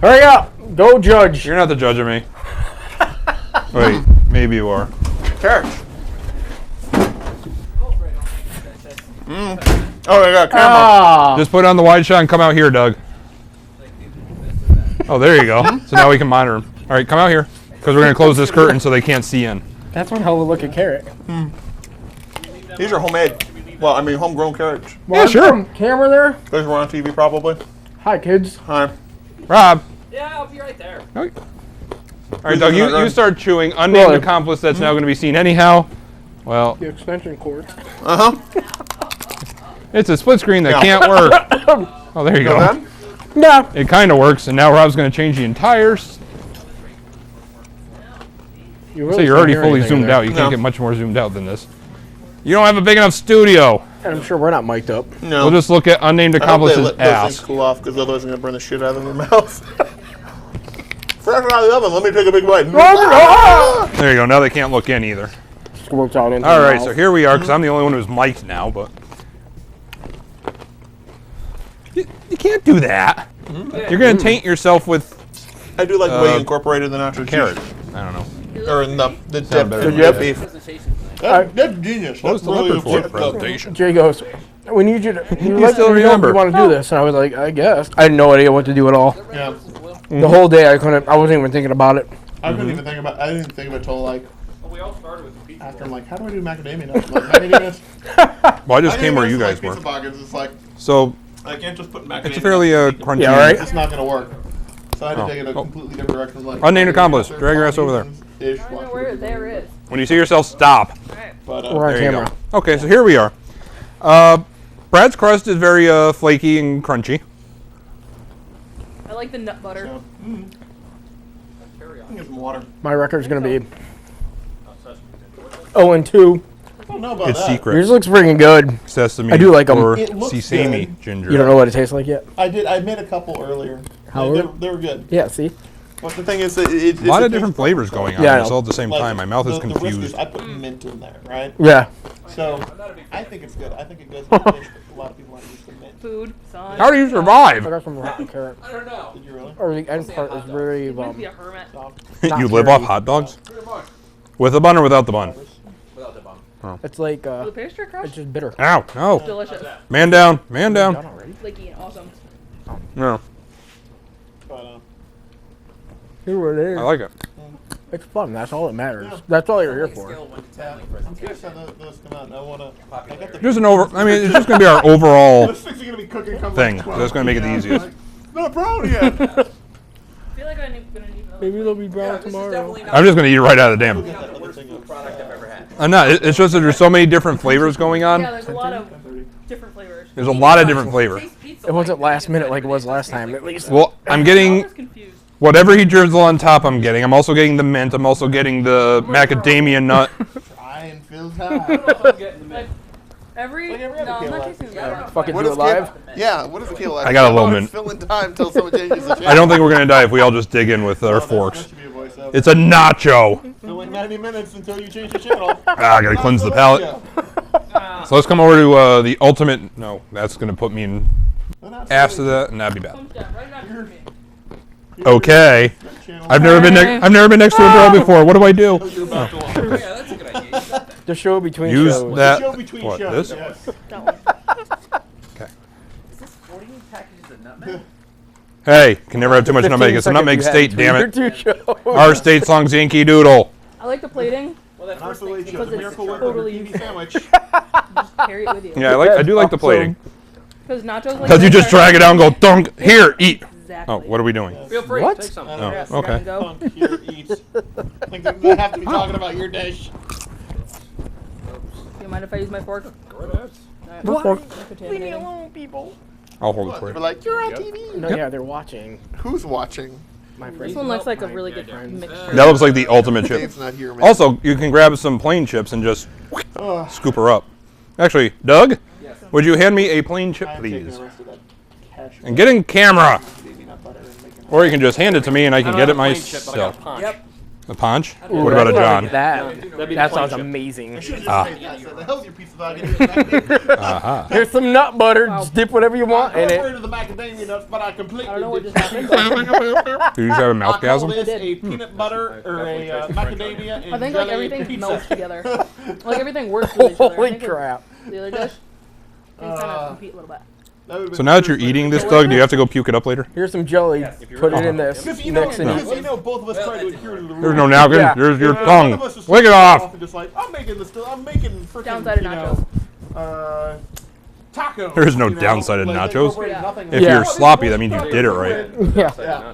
Hurry up. Go judge. You're not the judge of me. Wait, maybe you are. Carrots. Oh, I got caramel. Ah. Just put on the wide shot and come out here, Doug. Oh, there you go. So now we can monitor them. All right, come out here. Because we're going to close this curtain so they can't see in. That's one hell of a looking carrot. These are homemade. Well, I mean, homegrown carrots. Yeah, sure. Camera there. Because we're on TV, probably. Hi, kids. Hi. Rob. Yeah, I'll be right there. All right, Doug, you start chewing. Unnamed Well, accomplice that's now going to be seen anyhow. Well, The extension cord. it's a split screen that can't work. Oh, there you go. Yeah. It kind of works, and now Rob's going to change the entire... So you're already fully zoomed out. You can't get much more zoomed out than this. You don't have a big enough studio. And I'm sure we're not mic'd up. No. We'll just look at unnamed accomplice's Let those things ass. cool off, because otherwise I'm going to burn the shit out of their mouth. Fresh out of the oven. Let me take a big bite. There you go. Now they can't look in either. Squirts out into All the right, mouth. so here we are, because I'm the only one who's mic'd now, but... You can't do that. You're going to taint yourself with I do like the way you incorporated the nacho carrot. cheese. I don't know. Or in the dip. better The than that. beef. Presentation. That's genius. What was the leopard for? Presentation. Jay goes, we need you to. You still remember. You want to do this? And I was like, I guess. I had no idea what to do at all. Yeah. The whole day I couldn't. I wasn't even thinking about it. I couldn't even think about. I didn't think of it till like Well, we all started with the pizza. after. I'm like, how do I do macadamia nuts? I'm like, macadamia nuts. Well, I just came where you guys were. Pizza pockets. It's like So, I can't just put macadamia. it's a fairly nuts. crunchy... Yeah, right. It's not gonna work. So I had to Oh. take it a completely different direction. Like Unnamed macadamia accomplice. nuts are Drag your ass over there. Ish, I don't know where there is. When you see yourself, stop. but We're on There you camera. go. Okay, so here we are. Brad's crust is very flaky and crunchy. I like the nut butter. so, get some water. My record's gonna be 0-2. I don't know about It's that. secret. Yours looks freaking good. Sesame I do like 'em. or It looks sesame good. ginger. You don't know what it tastes like yet? I did. I made a couple earlier. Howard? They were good. Yeah. See. But the thing is, that A lot of different flavors going on. Yeah, I It's know. all at the same time. My mouth is The confused. Whiskers, I put mint in there, right? Yeah. So I think it's good. I think it goes with the dish, but a lot of people want to use the mint. Food, son. How do you I survive? got some rotten carrot. I don't know. Did you really? Or the end part is very You must be a hermit. not You live very- off hot dogs? Pretty much. With the bun or without the bun? Without the bun. It's like The pastry crust? it's just bitter. Ow, no. Delicious. Man down, man down. Done already. Flaky and awesome. No, But, You were there. I like it. It's fun. That's all that matters. That's all you're here for. I'm curious how those come out. I got the Just an over. I mean, it's just gonna be our overall those things are gonna be cooking come thing. like 12. That's gonna make it the easiest. Not brown yet. I feel like I'm gonna need another. Maybe they'll be brown tomorrow. I'm just gonna eat it right out of the damn. Not the worst food product I've ever had. I'm not. It's just that there's so many different flavors going on. Yeah, there's a lot of different flavors. There's a lot of different flavors. It wasn't last minute like it was last time, at least. Well, I'm I getting was confused. whatever he drizzle on top. I'm getting. I'm also getting the mint. I'm also getting the macadamia nut. Try and fill time. Like, every Like every other no, I'm not kale tasting that. Fucking What do is it live. Yeah, what is the kilo? I got a little mint. Fill in time until someone changes the channel. I don't think we're gonna die if we all just dig in with our That forks. should be a voiceover. It's a nacho. Fill in 90 minutes until you change the channel. I gotta cleanse the palate. So let's come over to the ultimate. No, that's gonna put me in after that, and that'd be bad. Thumbs down, right on your me. Okay. I've never been. I've never been next to a girl before. What do I do? Yeah, that's a good idea. You got that. The show between Use shows. that. Show between What? shows. This? Yes. That one. Okay. Is this 40 packages of nutmeg? Hey, can never have too much 15 nutmeg. It's a seconds nutmeg you had state, between damn your it. two shows. Our state song's Yankee Doodle. I like the plating. Well, that first thing Absolutely, Because Joe's it's Miracle Whip totally and a TV useful. sandwich. Just carry it with you. Yeah, I do like the plating. Because nachos like Because you this just are- drag it down and go, dunk, here, eat. Exactly. Oh, what are we doing? Feel free. What? Take some. Oh, Yes, okay. there you go. Funk, here, eat. Like they have to be talking about your dish. Do you mind if I use my fork? What? Leave me alone, people. I'll hold it for They're you. like, you're on TV. No, yeah, they're watching. Who's watching? My friends. This one looks like a My really good friends. mixture. That looks like the ultimate chip. Dave's not here, man. Also, you can grab some plain chips and just Ugh. scoop her up. Actually, Doug, would you hand me a plain chip, I'm taking please? the rest of that cash And get in camera. baby nut butter and making Or you can just hand it to me and I can get it Plain chip, but I got myself. a punch. Yep. A punch? Ooh, What about a that sounds John? like That, That'd be the that plain sounds chip. amazing. Ah. the hell's your piece of vodka? Aha. Here's some nut butter. Wow. Just dip whatever you want I'm in afraid it. of the macadamia nuts, but I completely I don't know what just did. happened. Do you just have a mouth I call gasm? this did. a peanut butter or a macadamia and I think jelly like everything pizza. melts together. Like everything works with each other. I Holy think with crap. The other dish, they kind of compete a little bit. That would've So been now that you're seriously- eating this, Doug, do you have to go puke it up later? Here's some jelly. if you Put it really in this. Because you know, Mix it in. because you know both of us tried to adhere to the rules. There's no napkin. Yeah. There's your One of tongue. us just Lick it off. and just like, I'm making freaking, Downside of you know, tacos. There's no you know, downside of like, they nachos. incorporated Yeah. nothing. If Yeah. you're sloppy, that means you did it right. Yeah. Yeah.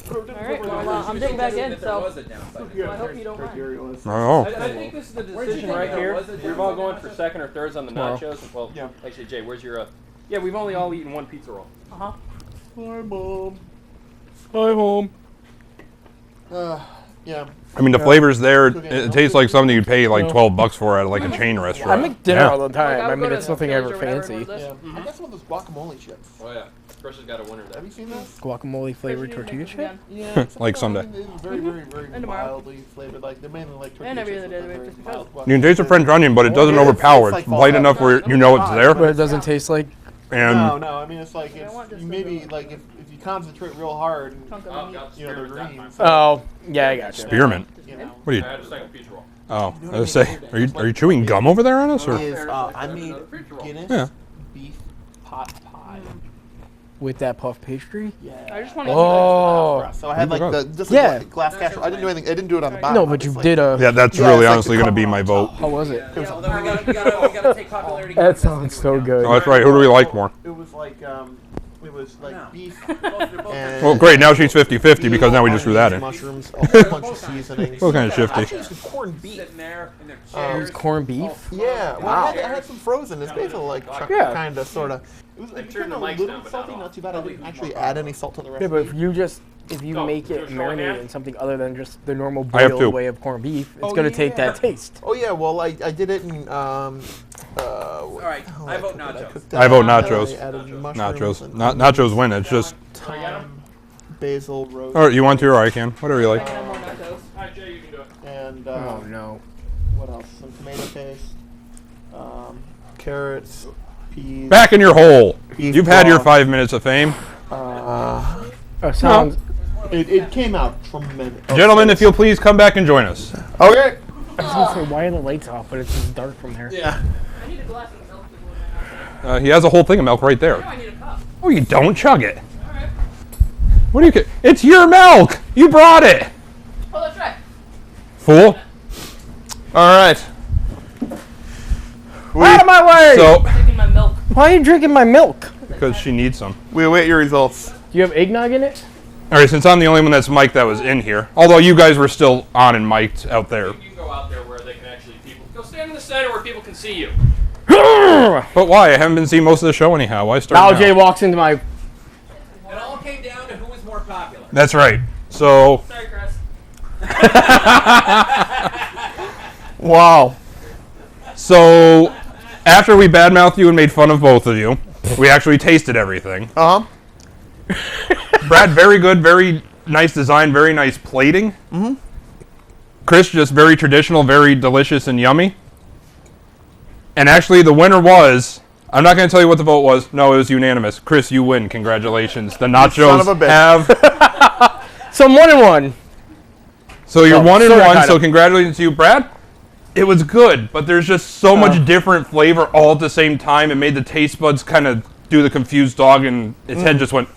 All right, well, I'm digging back in, That there was so a downside. I hope you don't mind. Oh. I think this is the decision right here. We've all gone for second or thirds on the Tomorrow. nachos. Well, Yeah. actually, Jay, where's your? Yeah, we've only all eaten one pizza roll. Uh-huh. Hi, Mom. Hi, home. Yeah. I mean, the flavor's there. It tastes like something you'd pay like $12 for at like a chain I restaurant. make dinner Yeah. all the time. Like, I would mean, go it's to nothing Phillies ever or whatever fancy. and order this. Yeah. I got some of those guacamole chips. Oh yeah, Chris has got a winner Have there. you seen those? Guacamole flavored Especially tortilla if you make chip? this again. Yeah. it's Like Sunday. It's very, very, very And tomorrow. mildly flavored. Like they're mainly like tortilla And every chips other with day a of the very week, just mild You can taste the guacamole. French onion, but it doesn't Yeah, it's overpower. like It's light Fallout. enough where you know it's But there. it doesn't taste like. No, And no. I mean, it's like I want just you a maybe little- like if you concentrate real hard, and, Chunk of Oh, meat. God, you know, they're spearmint, green. that's So, Oh, yeah, I got you. spearmint. you know. What are you? I had a second pizza roll. Oh, I was say, are you chewing gum over there on us? Or? Is I made Guinness Yeah. beef pot pie. With that puff pastry? Yeah. I just want to. Oh. So I had like the just Yeah. like glass casserole. I didn't do anything. I didn't do it on the bottom. No, I but you just, like, did a. Yeah, that's Yeah, really it's like honestly the going to be cover my on vote. top. How was it? Yeah, although we gotta take popularity. That sounds so good. Oh, that's right. Who do we like more? It was like it was like No. beef. Well, great. Now she's 50-50 because now we just threw that in. Mushrooms, a whole bunch of seasonings. What kind of shifty? Actually, it's corned beef. Sitting there in their It chairs. was corned beef? Yeah, well, I had some frozen. It's basically like Yeah. kind of, sort of. It was turned kind the of a mics little down, but salty, not not too bad. I didn't actually add any salt to the Yeah, recipe. but if you Oh, make it just throw it marinate in? in something other than just the normal I have two. boiled way of corned beef, it's Oh, gonna take yeah. that taste. Oh yeah, well I did it in All right, I vote nachos. I vote nachos. Nachos. Nachos. Nachos win. It's just. Thyme, basil, rose, All right, you want to or I can. Whatever you like. No more nachos. Hi Jay, you can do it. and Oh no. what else? Some tomato paste, carrots, peas. Back in your hole. Beef You've had your broth. 5 minutes of fame. Sounds. It came out tremendous. Gentlemen, if you'll please come back and join us. Okay. I was gonna say, why are the lights off? But it's just dark from there. Yeah. I need a glass of milk to go in my house. He has a whole thing of milk right No, there. I need a cup. Oh, you don't chug it. All right. What do you care? It's your milk. You brought it. Oh, that's right. Fool. All right. Out of my way! So, Drinking my milk. Why are you drinking my milk? because she needs some. We await your results. Do you have eggnog in it? All right, since I'm the only one that's mic'd that was in here, although you guys were still on and mic'd out there. You can go out there where they can actually go stand in the center where people can see you. But why? I haven't been seeing most of the show anyhow. Why start Now now? Jay walks into my... It all came down to who was more popular. That's right. So, Sorry, Chris. Wow. so after we badmouthed you and made fun of both of you, we actually tasted everything. Brad, very good, very nice design, very nice plating. Mm-hmm. Chris, just very traditional, very delicious and yummy. And actually, the winner was... I'm not going to tell you what the vote was. No, it was unanimous. Chris, you win. Congratulations. The nachos son of a bitch. have... So I'm 1-1. So you're Oh, 1 and sorta, 1, kinda. so congratulations to you, Brad. It was good, but there's just so much different flavor all at the same time. It made the taste buds kind of do the confused dog, and its head just went,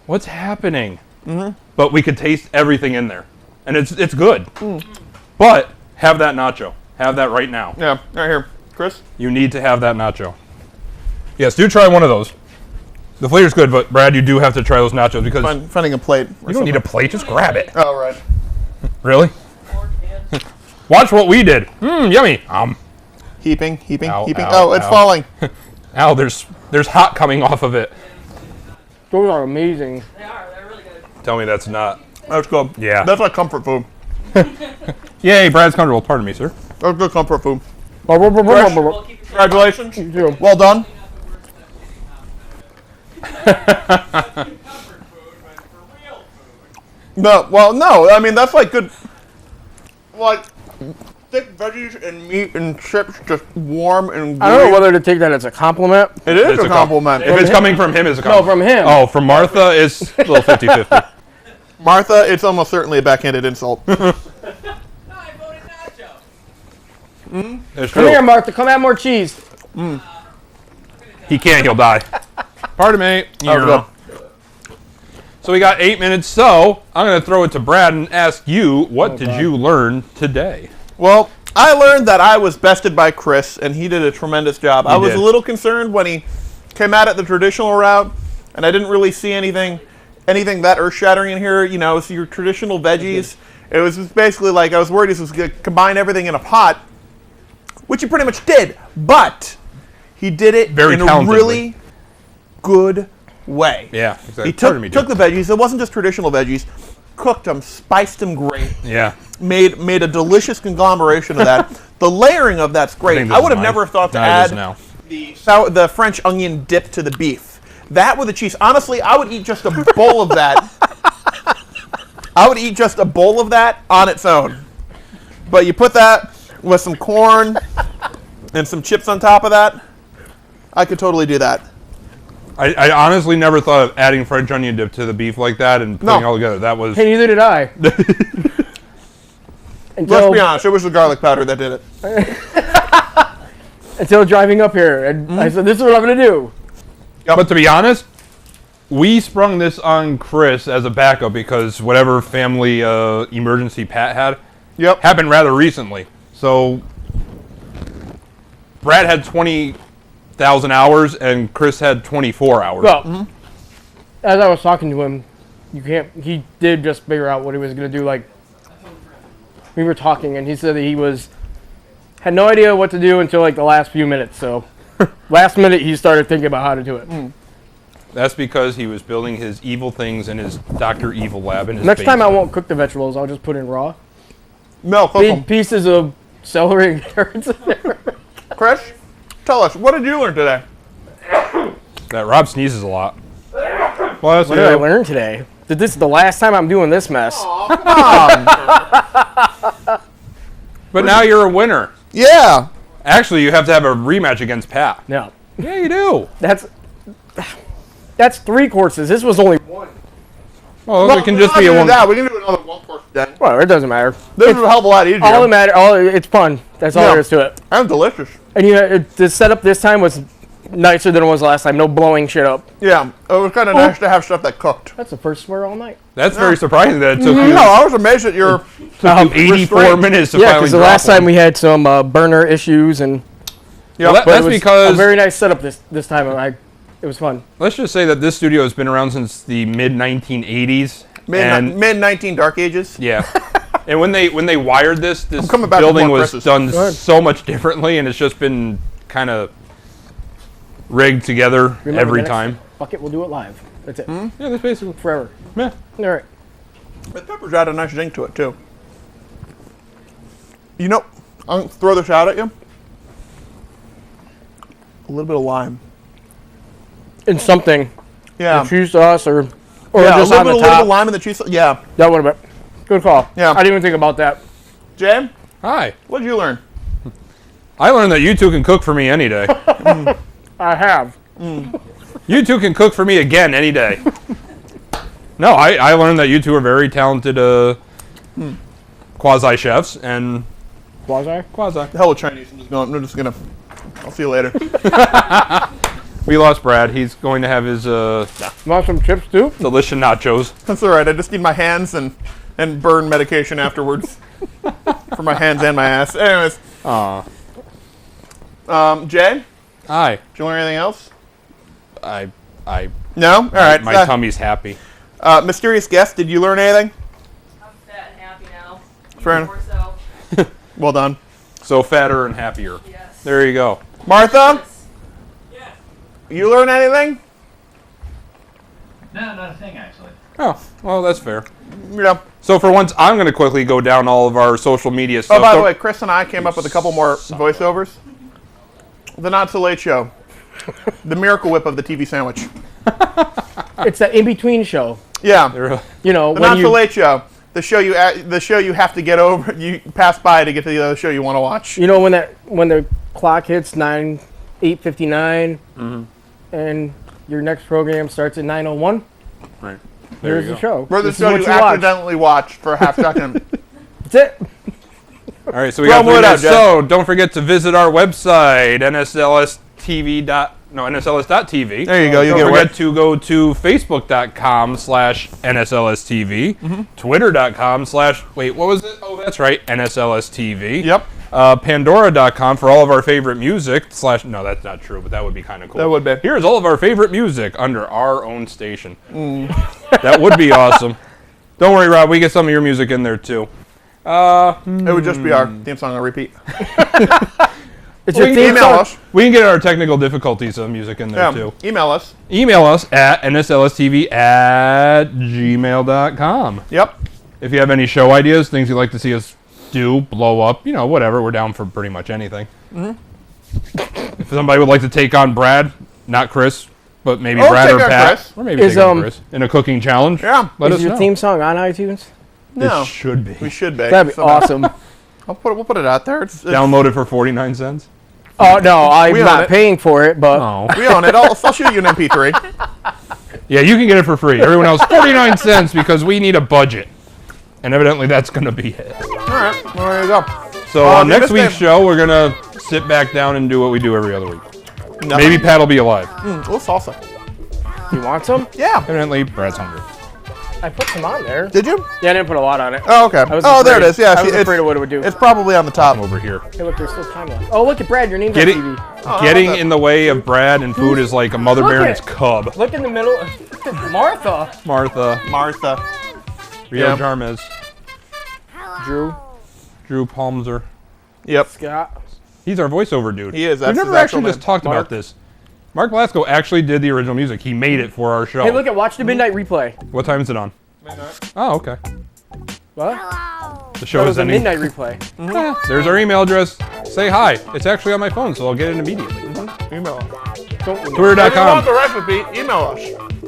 what's happening? Mm-hmm. But we could taste everything in there, and it's good. But have that nacho. Have that right now. Yeah, right here. Chris? You need to have that nacho. Yes, do try one of those. The flavor's good, but Brad, you do have to try those nachos because Finding a plate. you don't need a plate. Just grab it. Oh, right. Really? Watch what we did. Yummy. Heaping. Ow, Heaping. ow, Oh, it's ow. falling. Ow, there's hot coming off of it. Those are amazing. They are. They're really good. Tell me that's not. That's good. Yeah. That's like comfort food. Yay, Brad's comfortable. Pardon me, sir. That's good comfort food. We'll keep it Congratulations. You. Well done. No, well, no. I mean, that's like good. Like, thick veggies and meat and chips just warm and I don't know gooey. whether to take that as a compliment. It is It's a compliment. If it's coming from him, it's a No, compliment. from him. Oh, from Martha, it's a little 50-50. Martha, it's almost certainly a backhanded insult. No, I voted nacho. It's Come true. here, Martha. Come have more cheese. He can't, he'll die. Pardon me. good. So we got 8 minutes, so I'm going to throw it to Brad and ask you, what did you learn today? Well, I learned that I was bested by Chris, and he did a tremendous job. I was did. a little concerned when he came at it the traditional route, and I didn't really see anything that earth-shattering in here. You know, it's your traditional veggies. It was just basically like I was worried he was going to combine everything in a pot, which he pretty much did, but he did it Very in a talentedly. really good way. Yeah, exactly. He Pardon me, took dude. the veggies. It wasn't just traditional veggies. Cooked them, spiced them great. Yeah. Made a delicious conglomeration of that. The layering of that's great. think this I is would have mine. never thought to No, it is add now. the French onion dip to the beef. That with the cheese. Honestly, I would eat just a bowl of that. I would eat just a bowl of that on its own. But you put that with some corn and some chips on top of that, I could totally do that. I honestly never thought of adding French onion dip to the beef like that and putting it all together. That was... Hey, neither did I. Let's be honest, it was the garlic powder that did it. Until driving up here, and I said, "This is what I'm gonna do." But to be honest, we sprung this on Chris as a backup because whatever family emergency Pat had happened rather recently. So Brad had 20,000 hours and Chris had 24 hours. Well, as I was talking to him, he did just figure out what he was gonna do. Like, we were talking, and he said that he had no idea what to do until like the last few minutes. So, last minute he started thinking about how to do it. That's because he was building his evil things in his Dr. Evil lab in his Next time I basement. won't cook the vegetables. I'll just put in raw. No, cook Big 'em. pieces of celery and carrots in there. Chris, tell us, what did you learn today? That Rob sneezes a lot. Well, that's What did I learn today? That this is the last time I'm doing this mess. But now you're a winner. Yeah. Actually, you have to have a rematch against Pat. No, Yeah, you do. that's 3 courses. This was only one. Well, it can just be a one. That. We can do another one course then. Well, it doesn't matter. This is a hell of a lot easier. It's fun. That's all there is to it. And delicious. And the setup this time was nicer than it was last time. No blowing shit up. Yeah, it was kind of nice to have stuff that cooked. That's the first swear all night. That's very surprising that it took you No, I was amazed at your 84 restraint. minutes to Yeah, finally because the drop last one. time we had some burner issues and. Yeah, But that's it was because a very nice setup this time. It was fun. let's just say that this studio has been around since the mid 1980s. And Mid 19 Dark Ages. yeah, and when they wired this coming back with building more was Chris's. done Go ahead. so much differently, and it's just been kind of rigged together Remember, every the next- time. Fuck it, we'll do it live. That's it. Yeah, that's basically. Forever. Yeah. All right. The peppers add a nice zing to it, too. You know, I'll throw this out at you. A little bit of lime. And something. Yeah. Cheese sauce or Yeah, just a on the little bit of top. lime in the cheese. Yeah. That would have been. Good call. Yeah. I didn't even think about that. Jay, Hi. what did you learn? I learned that you two can cook for me any day. I have. You two can cook for me again any day. No, I learned that you two are very talented quasi chefs and Was I? quasi. The hell with Chinese. I'm just gonna. I'll see you later. We lost Brad. He's going to have his Want some chips too? delicious nachos. That's all right. I just need my hands and burn medication afterwards for my hands and my ass. Anyways, Aw. Jay, Hi. did you learn anything else? I No. All right. my tummy's happy. Mysterious guest, did you learn anything? I'm fat and happy now. Fair Even more so. Well done, So fatter and happier. Yes. There you go. Martha. Yes. You learn anything? No, not a thing, actually. Oh, well, that's fair. Yeah. So for once, I'm going to quickly go down all of our social media stuff. Oh, by the Don't- way, Chris and I came up with a couple more voiceovers. The Not So Late Show. The Miracle Whip of the TV sandwich. It's that in between show. Yeah. They're- You know The when Not you So Late Show. The show you have to get over. You pass by to get to the other show you want to watch. you know when the clock hits 8:59 and your next program starts at 9:01. Right. There Here's you the go. show. Or the This is show what you watch. accidentally watched for a half second. That's it. All right, so we got Promo 3 it minutes. up, Jeff. So don't forget to visit our website, NSLS.TV. There you go. You'll Don't get forget wet. to go to Facebook.com/NSLSTV, Twitter.com/ wait, what was it? Oh, that's right, NSLSTV. Yep. Pandora.com for all of our favorite music / no, that's not true, but that would be kind of cool. That would be. Here's all of our favorite music under our own station. That would be awesome. Don't worry, Rob. We get some of your music in there too. It would just be our theme song on repeat. It's You your can theme email song. us. We can get our technical difficulties music in there Yeah. too. Email us. Email us at nslstv@gmail.com. Yep. If you have any show ideas, things you'd like to see us do, blow up, whatever, we're down for pretty much anything. If somebody would like to take on Brad, not Chris, but maybe Oh, Brad take or on Pat, Chris. or maybe Is, take on Chris in a cooking challenge, Yeah. let us Is your know. theme song on iTunes? No. It should be. We should be. That'd be somehow. awesome. We'll put it out there. It's, Download it for 49 cents. Oh no, I'm We own not it. paying for it, but Oh. we own it. I'll shoot you an MP3. Yeah, you can get it for free. Everyone else, 49 cents because we need a budget. And evidently that's going to be it. All right. Well, there you go. So Well, on if you next missed week's it- show, we're going to sit back down and do what we do every other week. Nothing. Maybe Pat will be alive. A little salsa. you want some? Yeah. Evidently, Brad's hungry. I put some on there. Did you? Yeah, I didn't put a lot on it. Oh, okay. I was Oh, there it afraid- is. Yeah. I was see, afraid of what it would do. It's probably on the top. Over here. Hey, look, there's still time left. Oh, look at Brad. Your name's Getting, on TV. getting love that. in the way of Brad and food is like a mother Look bear and at- its cub. Look in the middle. Martha. Martha, Martha. Rio Yeah. Jarmez, Drew. Drew Palmser. Yep. Scott. He's our voiceover dude. He is. We've That's never his actual actually just name. talked Mark. about this. Mark Blasco actually did the original music. He made it for our show. Hey, look at watch the midnight replay. What time is it on? Oh, okay. What? The show That is was a ending. midnight replay. There's our email address. Say hi. It's actually on my phone, so I'll get it immediately. Email us. Don't If you want Twitter.com. the recipe, email us.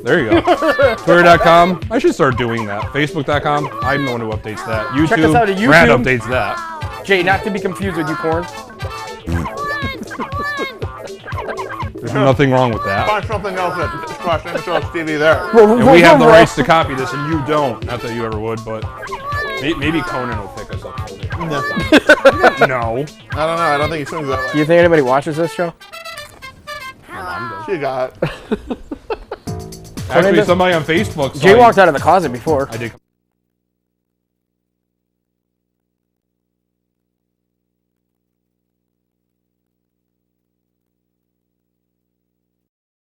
There you go. Twitter.com. I should start doing that. Facebook.com. I'm the one who updates that. YouTube. Check us out at Brad YouTube. updates that. Jay, not to be confused with you, porn. There's nothing wrong with that. Find something else at /NSLS TV there. And we have the rights to copy this, and you don't. Not that you ever would, but maybe Conan will pick us up someday. No. No. I don't know. I don't think he swings that Do way. you think anybody watches this show? What you got? Actually, somebody on Facebook. Jay walked out of the closet before. I did.